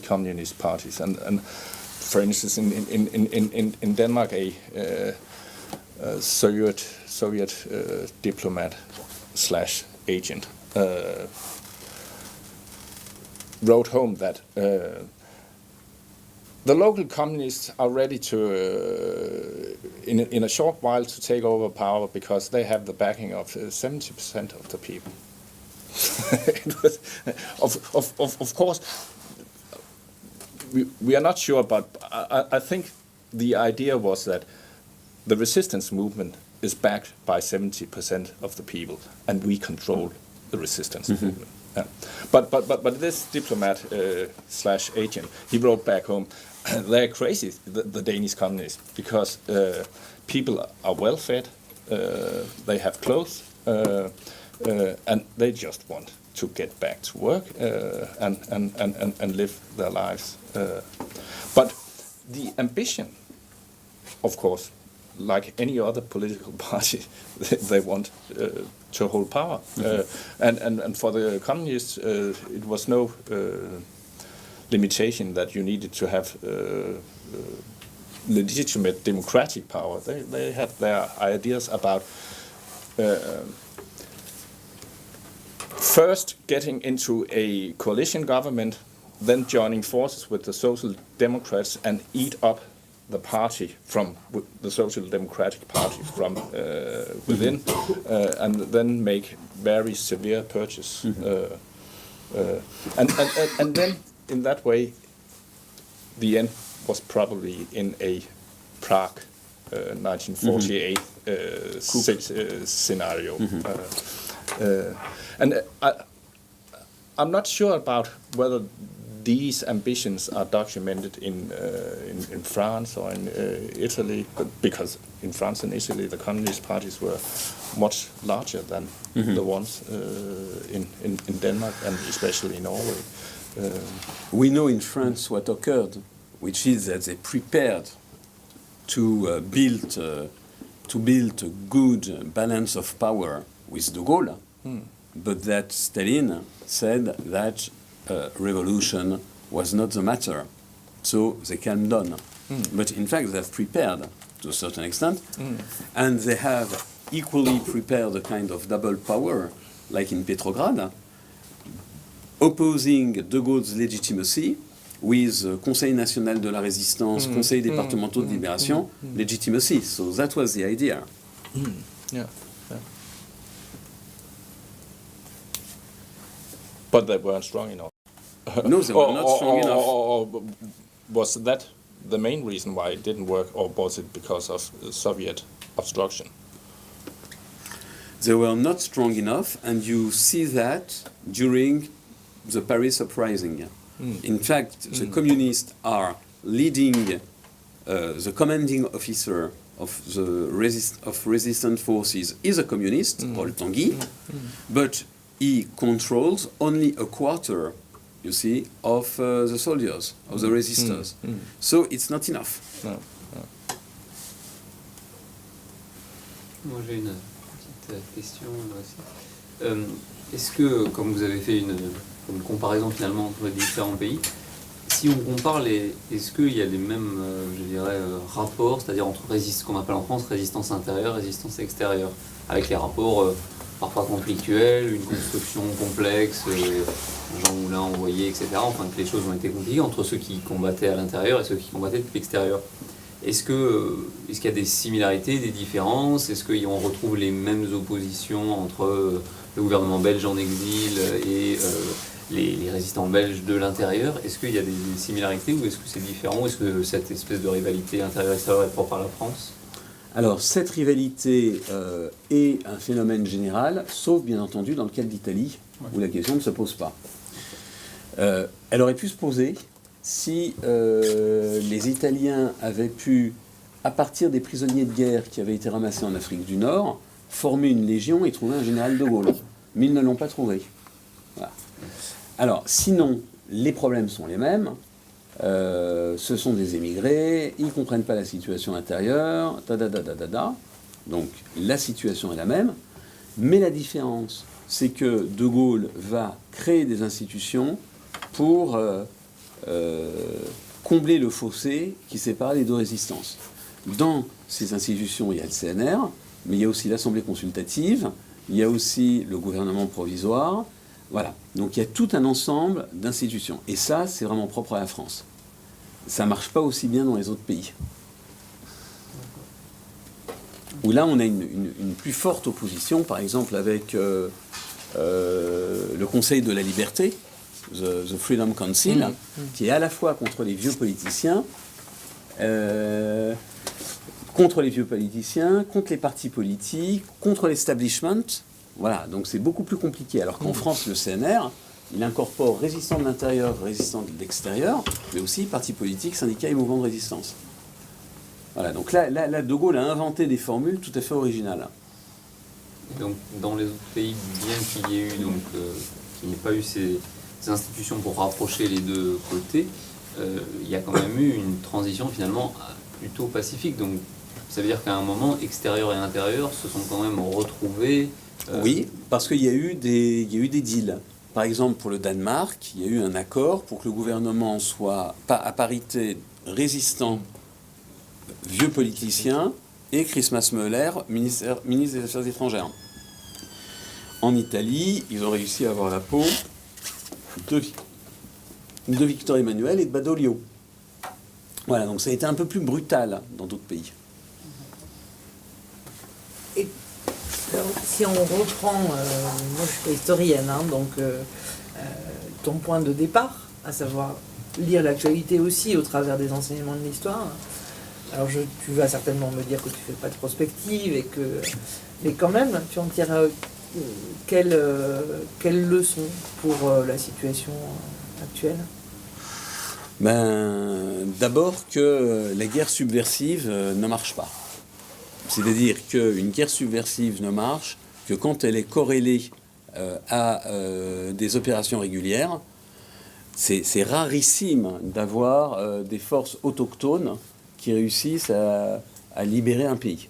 Speaker 1: communist parties, and for instance in Denmark a Soviet diplomat / agent wrote home that the local communists are ready to, in a short while, to take over power because they have the backing of 70% of the people. It was, of course, we are not sure, but I think the idea was that the resistance movement is backed by 70% of the people, and we control the resistance movement. Yeah. But this diplomat / agent, he wrote back home, they're crazy, the Danish communists, because people are well fed, they have clothes, and they just want to get back to work and live their lives. But the ambition, of course, like any other political party, they want to hold power. And for the communists, it was no limitation that you needed to have legitimate democratic power. They had their ideas about first getting into a coalition government, then joining forces with the Social Democrats and eat up the party from the Social Democratic Party from within, and then make very severe purchase. And then in that way, the end was probably in a Prague 1948 scenario. And I'm not sure about whether these ambitions are documented in France or in Italy, but because in France and Italy the communist parties were much larger than the ones in Denmark and especially in Norway.
Speaker 2: We know in France what occurred, which is that they prepared to build a good balance of power with de Gaulle, but that Stalin said that revolution was not the matter, so they calmed down. But in fact, they have prepared to a certain extent, and they have equally prepared a kind of double power, like in Petrograd, opposing de Gaulle's legitimacy with Conseil national de la Résistance, Conseil départementaux de libération, legitimacy. So that was the idea.
Speaker 1: Yeah. But they weren't strong enough.
Speaker 2: No, they were not strong enough.
Speaker 1: Or was that the main reason why it didn't work, or was it because of Soviet obstruction?
Speaker 2: They were not strong enough, and you see that during the Paris uprising. In fact, the communists are leading the commanding officer of the resistance forces is a communist, Paul Tanguy, but he controls only a quarter, you see, of the soldiers, of the resistors. So it's not enough.
Speaker 1: No.
Speaker 4: Moi j'ai une petite question aussi. Est-ce que, comme vous avez fait une comparaison finalement entre les différents pays, si on compare est-ce qu'il y a les mêmes, je dirais, rapports, c'est-à-dire entre ce qu'on appelle en France résistance intérieure, résistance extérieure, avec les rapports parfois conflictuels, une construction complexe, Jean Moulin envoyé, etc. Enfin, que les choses ont été compliquées entre ceux qui combattaient à l'intérieur et ceux qui combattaient depuis l'extérieur. Est-ce qu'il y a des similarités, des différences? Est-ce qu'on retrouve les mêmes oppositions entre le gouvernement belge en exil et les résistants belges de l'intérieur? Est-ce qu'il y a des similarités ou est-ce que c'est différent? Est-ce que cette espèce de rivalité intérieure-extérieure est propre à la France?
Speaker 2: Alors, cette rivalité est un phénomène général, sauf bien entendu dans le cas d'Italie, où la question ne se pose pas. Elle aurait pu se poser si les Italiens avaient pu, à partir des prisonniers de guerre qui avaient été ramassés en Afrique du Nord, former une légion et trouver un général de Gaulle. Mais ils ne l'ont pas trouvé. Voilà. Alors, sinon, les problèmes sont les mêmes. Ce sont des émigrés, ils ne comprennent pas la situation intérieure, donc la situation est la même, mais la différence, c'est que De Gaulle va créer des institutions pour combler le fossé qui sépare les deux résistances. Dans ces institutions, il y a le CNR, mais il y a aussi l'Assemblée consultative, il y a aussi le gouvernement provisoire, voilà. Donc il y a tout un ensemble d'institutions, et ça, c'est vraiment propre à la France. Ça ne marche pas aussi bien dans les autres pays. Où là, on a une plus forte opposition, par exemple avec le Conseil de la Liberté, the Freedom Council, qui est à la fois contre les vieux politiciens, contre les partis politiques, contre l'establishment. Voilà, donc c'est beaucoup plus compliqué. Alors qu'en France, le CNR, il incorpore résistants de l'intérieur, résistants de l'extérieur, mais aussi partis politiques, syndicats et mouvements de résistance. Voilà, donc là, De Gaulle a inventé des formules tout à fait originales.
Speaker 4: Donc, dans les autres pays, bien qu'il y ait eu, qu'il n'y ait pas eu ces institutions pour rapprocher les deux côtés, il y a quand même eu une transition finalement plutôt pacifique. Donc, ça veut dire qu'à un moment, extérieur et intérieur se sont quand même retrouvés.
Speaker 2: Oui, parce qu'il y a eu des deals. Par exemple, pour le Danemark, il y a eu un accord pour que le gouvernement soit à parité résistant, vieux politicien, et Christmas Müller, ministre des Affaires étrangères. En Italie, ils ont réussi à avoir la peau de Victor Emmanuel et de Badoglio. Voilà, donc ça a été un peu plus brutal dans d'autres pays.
Speaker 5: Et alors, si on reprend, moi je suis pas historienne, hein, donc ton point de départ, à savoir lire l'actualité aussi au travers des enseignements de l'histoire. Alors tu vas certainement me dire que tu fais pas de prospective mais quand même, tu en tires quelle leçon pour la situation actuelle?
Speaker 2: D'abord que la guerre subversive ne marche pas. C'est-à-dire qu'une guerre subversive ne marche que quand elle est corrélée à des opérations régulières. C'est rarissime d'avoir des forces autochtones qui réussissent à libérer un pays.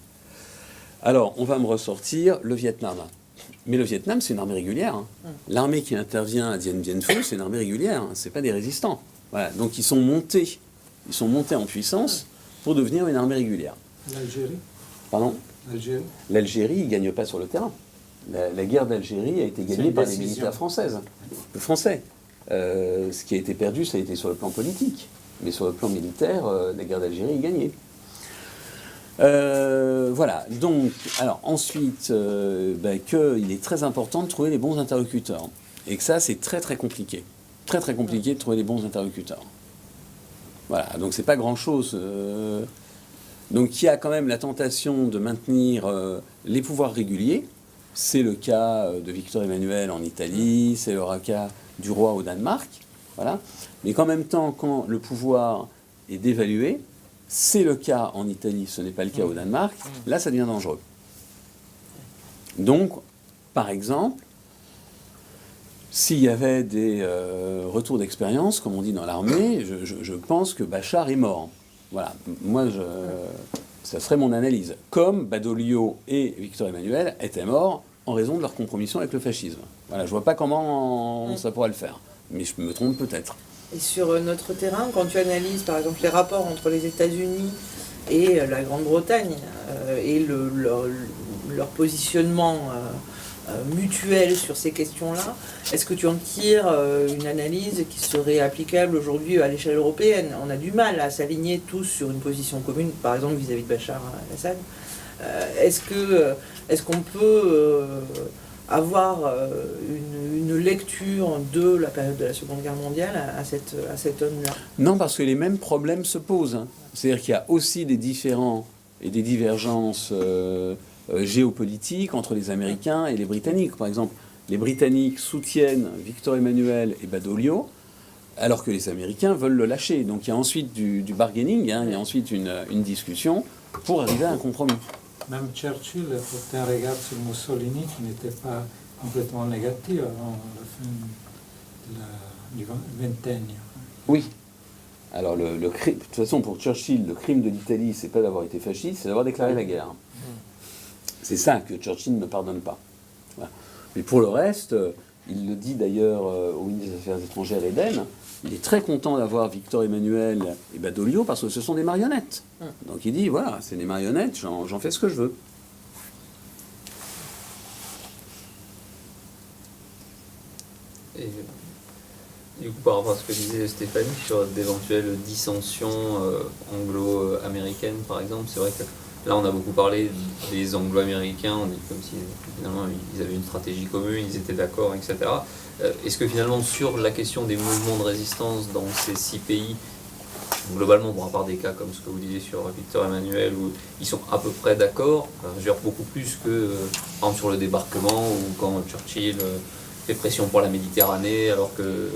Speaker 2: Alors, on va me ressortir le Vietnam. Mais le Vietnam, c'est une armée régulière. Hein. L'armée qui intervient à Dien Bien Phu, c'est une armée régulière. Hein. C'est pas des résistants. Voilà. Donc, ils sont montés en puissance pour devenir une armée régulière.
Speaker 3: L'Algérie.
Speaker 2: Pardon ?
Speaker 3: L'Algérie.
Speaker 2: L'Algérie, ils ne gagnent pas sur le terrain. La guerre d'Algérie a été gagnée par les militaires français. Ce qui a été perdu, ça a été sur le plan politique. Mais sur le plan militaire, la guerre d'Algérie est gagnée. Voilà. Donc, alors ensuite, qu'il est très important de trouver les bons interlocuteurs. Et que ça, c'est très très compliqué. Très très compliqué de trouver les bons interlocuteurs. Voilà. Donc, c'est pas grand-chose. Donc, il y a quand même la tentation de maintenir les pouvoirs réguliers. C'est le cas de Victor Emmanuel en Italie, c'est le cas du roi au Danemark. Voilà. Mais qu'en même temps, quand le pouvoir est dévalué, c'est le cas en Italie, ce n'est pas le cas au Danemark, là ça devient dangereux. Donc, par exemple, s'il y avait des retours d'expérience, comme on dit dans l'armée, je pense que Bachar est mort. Voilà, moi, ça serait mon analyse. Comme Badoglio et Victor Emmanuel étaient morts en raison de leur compromission avec le fascisme. Voilà, je vois pas comment ça pourrait le faire. Mais je me trompe peut-être.
Speaker 5: Et sur notre terrain, quand tu analyses par exemple les rapports entre les États-Unis et la Grande-Bretagne et leur positionnement mutuel sur ces questions-là, est-ce que tu en tires une analyse qui serait applicable aujourd'hui à l'échelle européenne? On a du mal à s'aligner tous sur une position commune, par exemple vis-à-vis de Bachar el-Assad. Est-ce qu'on peut avoir une lecture de la période de la Seconde Guerre mondiale à cette aune-là?
Speaker 2: Non, parce que les mêmes problèmes se posent. Hein. C'est-à-dire qu'il y a aussi des différends et des divergences géopolitiques entre les Américains et les Britanniques. Par exemple, les Britanniques soutiennent Victor Emmanuel et Badoglio, alors que les Américains veulent le lâcher. Donc il y a ensuite du bargaining, hein, il y a ensuite une discussion pour arriver à un compromis.
Speaker 3: Même Churchill portait un regard sur Mussolini qui n'était pas complètement négatif avant la fin du vingtaine.
Speaker 2: Oui. Alors, de toute façon, pour Churchill, le crime de l'Italie, c'est pas d'avoir été fasciste, c'est d'avoir déclaré la guerre. C'est ça que Churchill ne pardonne pas. Voilà. Mais pour le reste, il le dit d'ailleurs au ministre des Affaires étrangères Eden, il est très content d'avoir Victor Emmanuel et Badoglio parce que ce sont des marionnettes. Donc il dit, voilà, c'est des marionnettes, j'en fais ce que je veux.
Speaker 4: Et du coup, par rapport à ce que disait Stéphanie sur d'éventuelles dissensions anglo-américaines, par exemple, c'est vrai que là, on a beaucoup parlé des anglo-américains, on dit comme si finalement ils avaient une stratégie commune, ils étaient d'accord, etc. Est-ce que finalement, sur la question des mouvements de résistance dans ces 6 pays, globalement, bon, à part des cas comme ce que vous disiez sur Victor Emmanuel, où ils sont à peu près d'accord, je veux dire beaucoup plus que, par exemple, sur le débarquement, ou quand Churchill fait pression pour la Méditerranée, alors que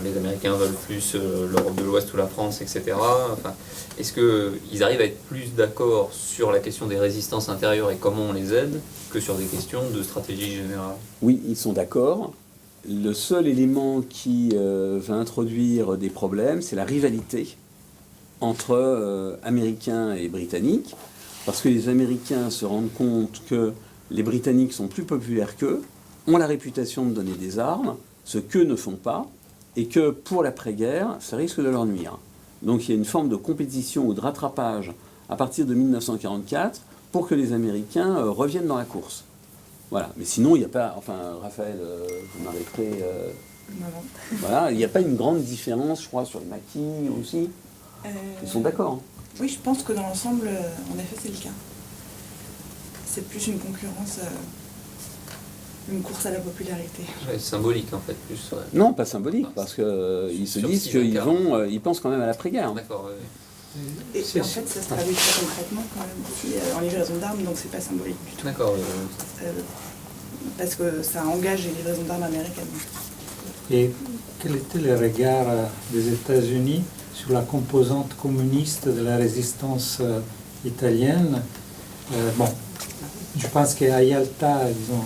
Speaker 4: les Américains veulent plus l'Europe de l'Ouest ou la France, etc. Enfin, est-ce qu'ils arrivent à être plus d'accord sur la question des résistances intérieures et comment on les aide que sur des questions de stratégie générale?
Speaker 2: Oui, ils sont d'accord. Le seul élément qui va introduire des problèmes, c'est la rivalité entre Américains et Britanniques, parce que les Américains se rendent compte que les Britanniques sont plus populaires qu'eux, ont la réputation de donner des armes, ce qu'eux ne font pas, et que pour l'après-guerre, ça risque de leur nuire. Donc il y a une forme de compétition ou de rattrapage à partir de 1944 pour que les Américains reviennent dans la course. Voilà. Mais sinon, il n'y a pas... Enfin, Raphaël, vous m'arrêterez... Voilà, il n'y a pas une grande différence, je crois, sur les maquis aussi. Ils sont d'accord. Hein.
Speaker 6: Oui, je pense que dans l'ensemble, en effet, c'est le cas. C'est plus une concurrence... une course à la popularité.
Speaker 4: Ouais, symbolique en fait, plus. Ouais.
Speaker 2: Non, pas symbolique, parce qu'ils se disent qu'ils pensent quand même à l'après-guerre.
Speaker 4: D'accord.
Speaker 6: Et en fait, ça se traduit très concrètement quand même aussi en livraison d'armes, donc c'est pas symbolique du tout.
Speaker 4: D'accord.
Speaker 6: Parce que ça engage les livraisons d'armes américaines.
Speaker 3: Et quel était le regard des États-Unis sur la composante communiste de la résistance italienne? Bon, je pense qu'à Yalta, disons,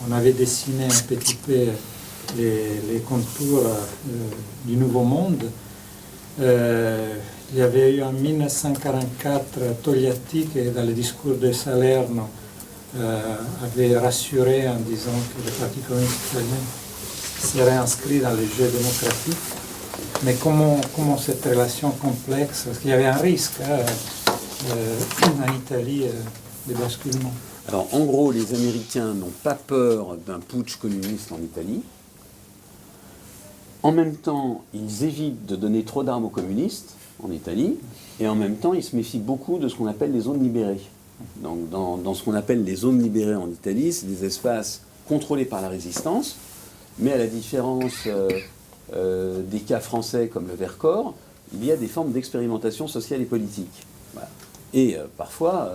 Speaker 3: on avait dessiné un petit peu les contours du Nouveau Monde. Il y avait eu en 1944 Togliatti qui, dans le discours de Salerno, avait rassuré en disant que le Parti communiste italien serait inscrit dans le jeu démocratique. Mais comment cette relation complexe, parce qu'il y avait un risque en Italie de basculement.
Speaker 2: Alors, en gros, les Américains n'ont pas peur d'un putsch communiste en Italie. En même temps, ils évitent de donner trop d'armes aux communistes en Italie. Et en même temps, ils se méfient beaucoup de ce qu'on appelle les zones libérées. Donc, dans ce qu'on appelle les zones libérées en Italie, c'est des espaces contrôlés par la résistance. Mais à la différence des cas français comme le Vercors, il y a des formes d'expérimentation sociale et politique. Voilà. Et parfois...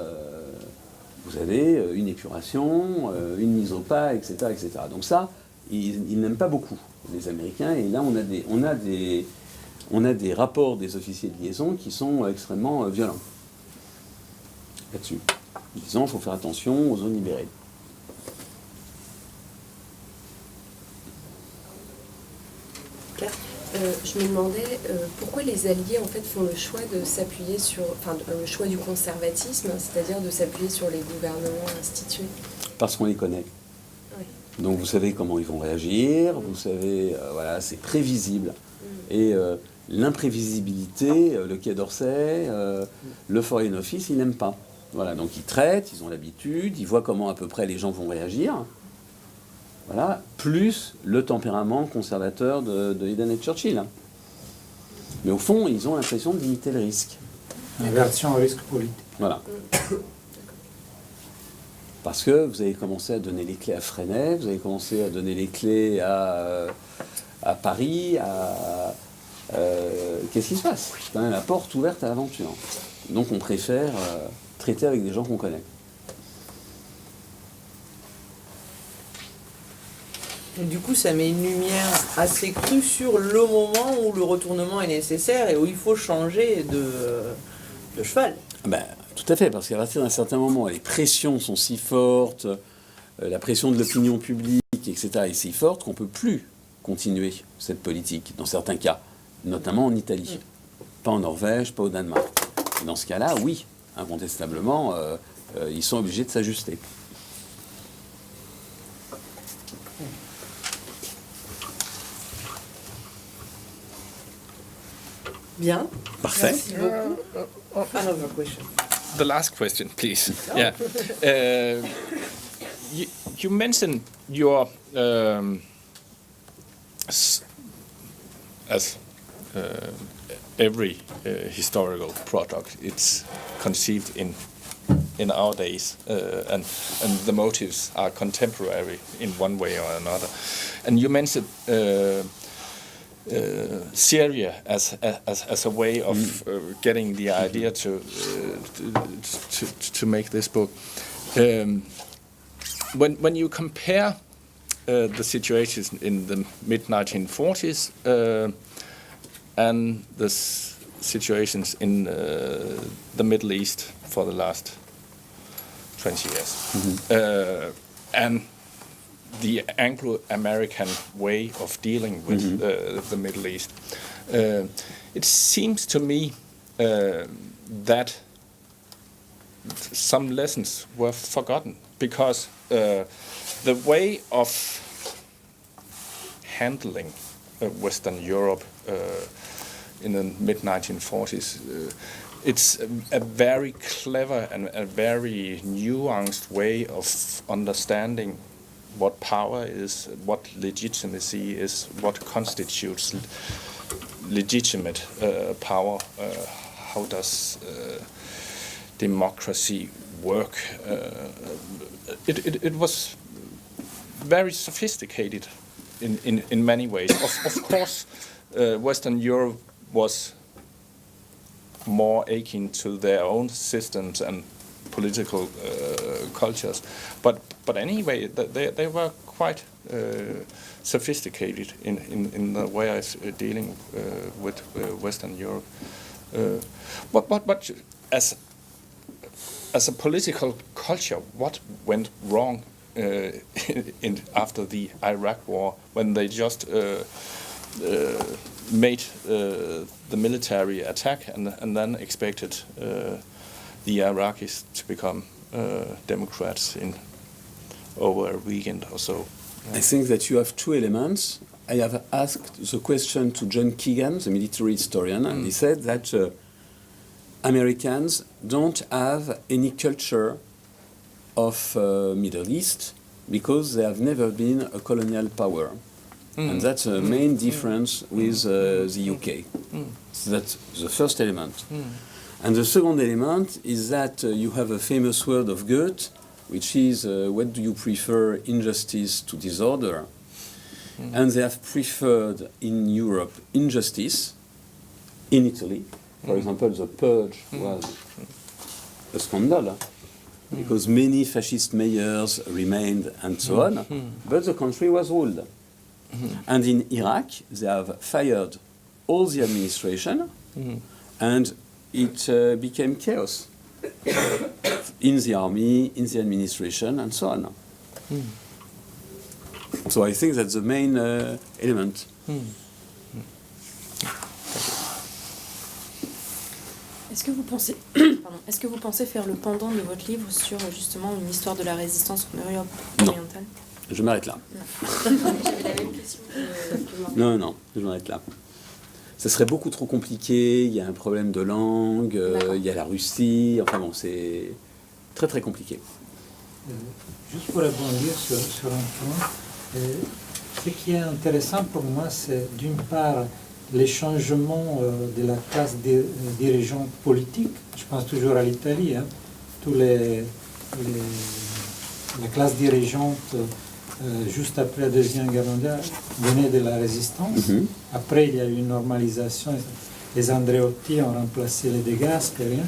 Speaker 2: vous avez une épuration, une mise au pas, etc., etc. Donc ça, ils n'aiment pas beaucoup, les Américains. Et là, on a des rapports des officiers de liaison qui sont extrêmement violents là-dessus. Disons, il faut faire attention aux zones libérées.
Speaker 7: Je me demandais pourquoi les Alliés en fait font le choix de s'appuyer sur, le choix du conservatisme, c'est-à-dire de s'appuyer sur les gouvernements institués.
Speaker 2: Parce qu'on les connaît.
Speaker 7: Oui.
Speaker 2: Donc vous savez comment ils vont réagir, vous savez, voilà, c'est prévisible. Et l'imprévisibilité, le Quai d'Orsay, le Foreign Office, ils n'aiment pas. Voilà, donc ils traitent, ils ont l'habitude, ils voient comment à peu près les gens vont réagir. Voilà, plus le tempérament conservateur de Eden et Churchill. Hein. Mais au fond, ils ont l'impression de limiter le risque.
Speaker 3: Inversion au risque politique.
Speaker 2: Voilà. Parce que vous avez commencé à donner les clés à Freinet, vous avez commencé à donner les clés à Paris, qu'est-ce qui se passe? C'est quand même la porte ouverte à l'aventure. Donc on préfère traiter avec des gens qu'on connaît.
Speaker 5: Et du coup, ça met une lumière assez crue sur le moment où le retournement est nécessaire et où il faut changer de cheval.
Speaker 2: Ben, tout à fait, parce qu'à partir d'un certain moment, les pressions sont si fortes, la pression de l'opinion publique, etc., est si forte qu'on ne peut plus continuer cette politique, dans certains cas, notamment en Italie. Pas en Norvège, pas au Danemark. Et dans ce cas-là, oui, incontestablement, ils sont obligés de s'ajuster.
Speaker 5: Bien.
Speaker 2: Parfait.
Speaker 5: Merci beaucoup. Another question.
Speaker 1: The last question, please. Yeah. You mentioned your as every historical product, it's conceived in our days, and the motives are contemporary in one way or another. And you mentioned Syria as a way of getting the idea to make this book. When you compare the situations in the mid-1940s and the situations in the Middle East for the last 20 years, and the Anglo-American way of dealing with the Middle East, it seems to me that some lessons were forgotten, because the way of handling Western Europe in the mid-1940s, it's a very clever and a very nuanced way of understanding what power is, what legitimacy is, what constitutes legitimate power, how does democracy work. It was very sophisticated in many ways. Of course, Western Europe was more akin to their own systems and political cultures, but anyway, they were quite sophisticated in the way of dealing with Western Europe. But as a political culture, what went wrong after the Iraq War, when they just made the military attack and then expected the Iraqis to become democrats in over a weekend or so?
Speaker 2: I think that you have two elements. I have asked the question to John Keegan, the military historian, and he said that Americans don't have any culture of Middle East because they have never been a colonial power. And that's a main difference with the UK. So that's the first element. And the second element is that you have a famous word of Goethe, which is, what do you prefer, injustice to disorder? And they have preferred in Europe injustice. In Italy, for example, the purge was a scandal, because many fascist mayors remained and so on, but the country was ruled. And in Iraq, they have fired all the administration, and it became chaos in the army, in the administration, and so on. So I think that's the main element.
Speaker 7: Est-ce que vous pensez faire le pendant de votre livre sur justement une histoire de la résistance en Europe orientale?
Speaker 2: Je m'arrête là.
Speaker 7: J'avais la même question que
Speaker 2: Non, je m'arrête là. Ça serait beaucoup trop compliqué, il y a un problème de langue, il y a la Russie, enfin bon, c'est très très compliqué.
Speaker 3: Juste pour rebondir sur un point, ce qui est intéressant pour moi, c'est d'une part les changements de la classe dirigeante politique. Je pense toujours à l'Italie, hein. Les classes dirigeantes juste après la Deuxième Guerre mondiale venaient de la Résistance. Après, il y a eu une normalisation. Les Andreotti ont remplacé les De Gasperi.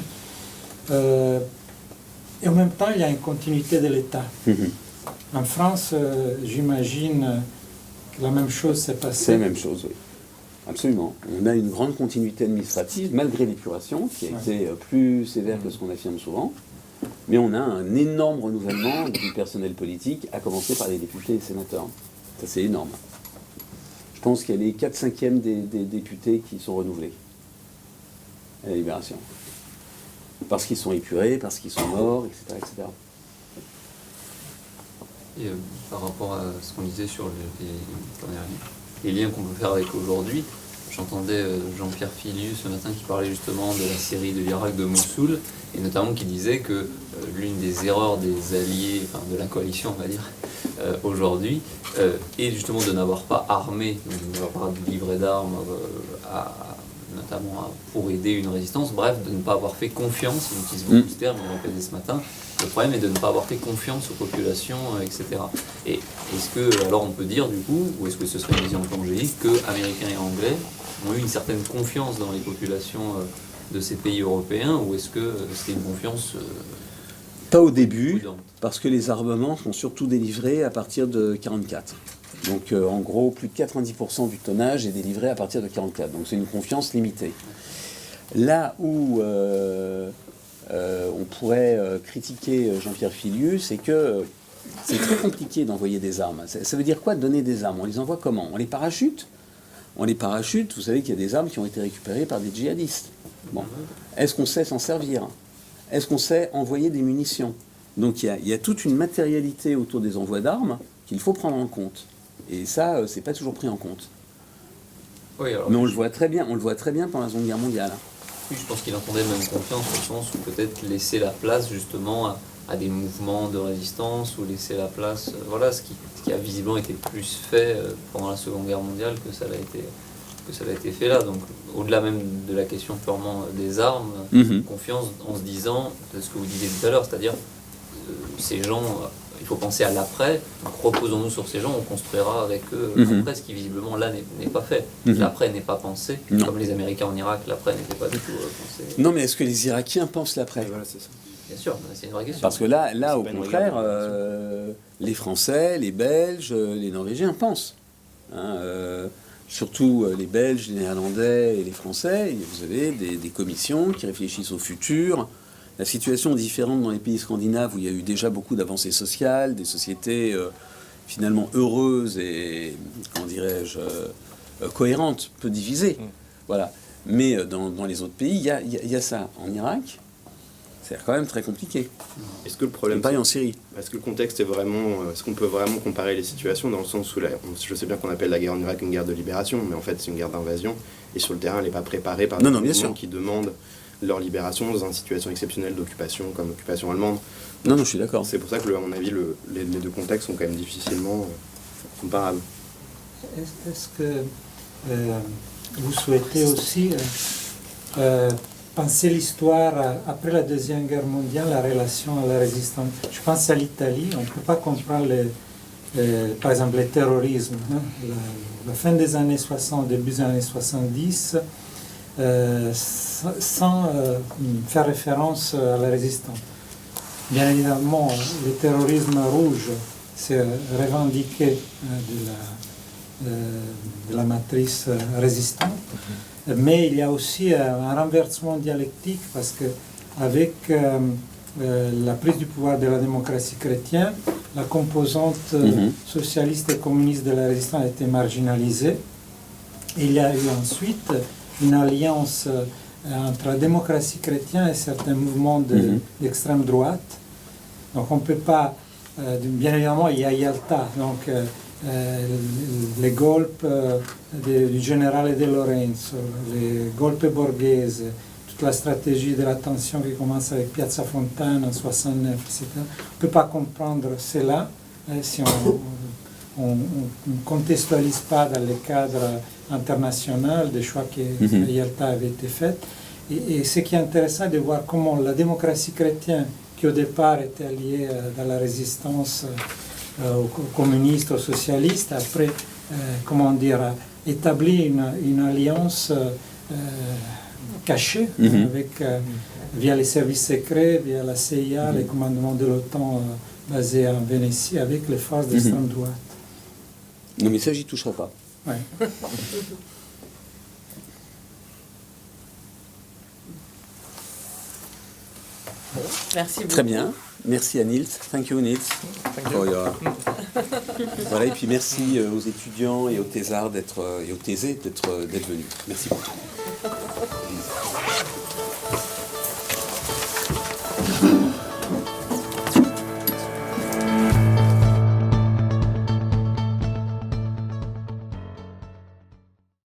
Speaker 3: Et en même temps, il y a une continuité de l'État. En France, j'imagine que la même chose s'est passée.
Speaker 2: C'est la même chose, oui. Absolument. On a une grande continuité administrative, malgré l'épuration, qui a été plus sévère que ce qu'on affirme souvent. Mais on a un énorme renouvellement du personnel politique, à commencer par les députés et les sénateurs. Ça, c'est énorme. Je pense qu'il y a les 4/5 des députés qui sont renouvelés à la Libération. Parce qu'ils sont épurés, parce qu'ils sont morts, etc. etc.
Speaker 4: Et par rapport à ce qu'on disait sur les liens qu'on peut faire avec aujourd'hui, j'entendais Jean-Pierre Filius ce matin qui parlait justement de la Syrie, de l'Irak, de Mossoul, et notamment qui disait que l'une des erreurs des alliés, enfin de la coalition on va dire, aujourd'hui, est justement de n'avoir pas armé, de n'avoir pas livré d'armes notamment pour aider une résistance, bref, de ne pas avoir fait confiance, il utilise beaucoup ce terme, il l'a répété ce matin, le problème est de ne pas avoir fait confiance aux populations, etc. Et est-ce que, alors on peut dire du coup, ou est-ce que ce serait une vision plongéiste, que Américains et Anglais ont eu une certaine confiance dans les populations de ces pays européens, ou est-ce que c'était une confiance
Speaker 2: pas au début,
Speaker 4: prudente,
Speaker 2: parce que les armements sont surtout délivrés à partir de 1944. Donc en gros, plus de 90% du tonnage est délivré à partir de 1944. Donc c'est une confiance limitée. Là où on pourrait critiquer Jean-Pierre Filius, c'est que c'est très compliqué d'envoyer des armes. Ça veut dire quoi de donner des armes? On les envoie comment? On les parachute? On les parachute, vous savez qu'il y a des armes qui ont été récupérées par des djihadistes. Bon. Est-ce qu'on sait s'en servir? Est-ce qu'on sait envoyer des munitions? Donc il y a toute une matérialité autour des envois d'armes qu'il faut prendre en compte. Et ça, c'est pas toujours pris en compte.
Speaker 4: Oui, alors,
Speaker 2: mais on le voit très bien pendant la Seconde Guerre mondiale.
Speaker 4: oui, je pense qu'il entendait même confiance au sens où peut-être laisser la place justement à des mouvements de résistance, ou laisser la place, voilà, ce qui a visiblement été plus fait pendant la Seconde Guerre mondiale que ça l'a été fait là. Donc au-delà même de la question purement des armes, confiance en se disant, de ce que vous disiez tout à l'heure, c'est-à-dire ces gens, il faut penser à l'après, donc reposons-nous sur ces gens, on construira avec eux l'après, ce qui visiblement là n'est pas fait. L'après n'est pas pensé, comme les Américains en Irak, l'après n'était pas du tout pensé.
Speaker 2: Non, mais est-ce que les Irakiens pensent l'après?
Speaker 8: Voilà, c'est ça.
Speaker 4: Bien sûr, c'est une vraie question.
Speaker 2: Parce que là au
Speaker 8: pas une
Speaker 2: contraire,
Speaker 8: regarde,
Speaker 2: les Français, les Belges, les Norvégiens pensent. Surtout les Belges, les Néerlandais et les Français. Vous avez des commissions qui réfléchissent au futur. La situation est différente dans les pays scandinaves où il y a eu déjà beaucoup d'avancées sociales, des sociétés finalement heureuses et, comment dirais-je, cohérentes, peu divisées. Voilà. Mais dans les autres pays, il y a ça. En Irak, c'est quand même très compliqué.
Speaker 8: Est-ce que le problème,
Speaker 2: Et pareil en Syrie.
Speaker 8: est-ce que le contexte est vraiment... Est-ce qu'on peut vraiment comparer les situations dans le sens où... je sais bien qu'on appelle la guerre en Irak une guerre de libération, mais en fait c'est une guerre d'invasion. Et sur le terrain, elle n'est pas préparée par des mouvements qui demandent leur libération dans une situation exceptionnelle d'occupation, comme l'occupation allemande.
Speaker 2: Non, je suis d'accord.
Speaker 8: C'est pour ça que, à mon avis, les deux contextes sont quand même difficilement comparables.
Speaker 3: Est-ce que vous souhaitez aussi penser l'histoire après la Deuxième Guerre mondiale, la relation à la résistance? Je pense à l'Italie, on ne peut pas comprendre, par exemple, le terrorisme. La fin des années 60, début des années 70, sans faire référence à la résistance. Bien évidemment, le terrorisme rouge s'est revendiqué de la matrice résistante, mais il y a aussi un renversement dialectique parce que avec la prise du pouvoir de la démocratie chrétienne, la composante socialiste et communiste de la résistance a été marginalisée. Et il y a eu ensuite une alliance entre la démocratie chrétienne et certains mouvements d'extrême droite. Donc on ne peut pas, bien évidemment il y a Yalta, donc les golpes du général de Lorenzo, les golpes borghese, toute la stratégie de la tension qui commence avec Piazza Fontana en 69, etc. On ne peut pas comprendre cela si on ne contextualise pas dans le cadre international des choix qui à Yalta avaient été faits. Et ce qui est intéressant de voir comment la démocratie chrétienne, qui au départ était alliée dans la résistance aux communistes, aux socialistes, après, comment dire, a établi une alliance cachée avec via les services secrets, via la CIA, les commandements de l'OTAN basés en Vénétie, avec les forces d'extrême droite.
Speaker 2: Non, mais ça, j'y toucherai pas.
Speaker 3: Ouais.
Speaker 5: Merci beaucoup.
Speaker 2: Très bien. Merci à Nils. Thank you, Nils. For your- Voilà, et puis merci aux étudiants et aux thésards et aux thésés d'être venus. Merci beaucoup.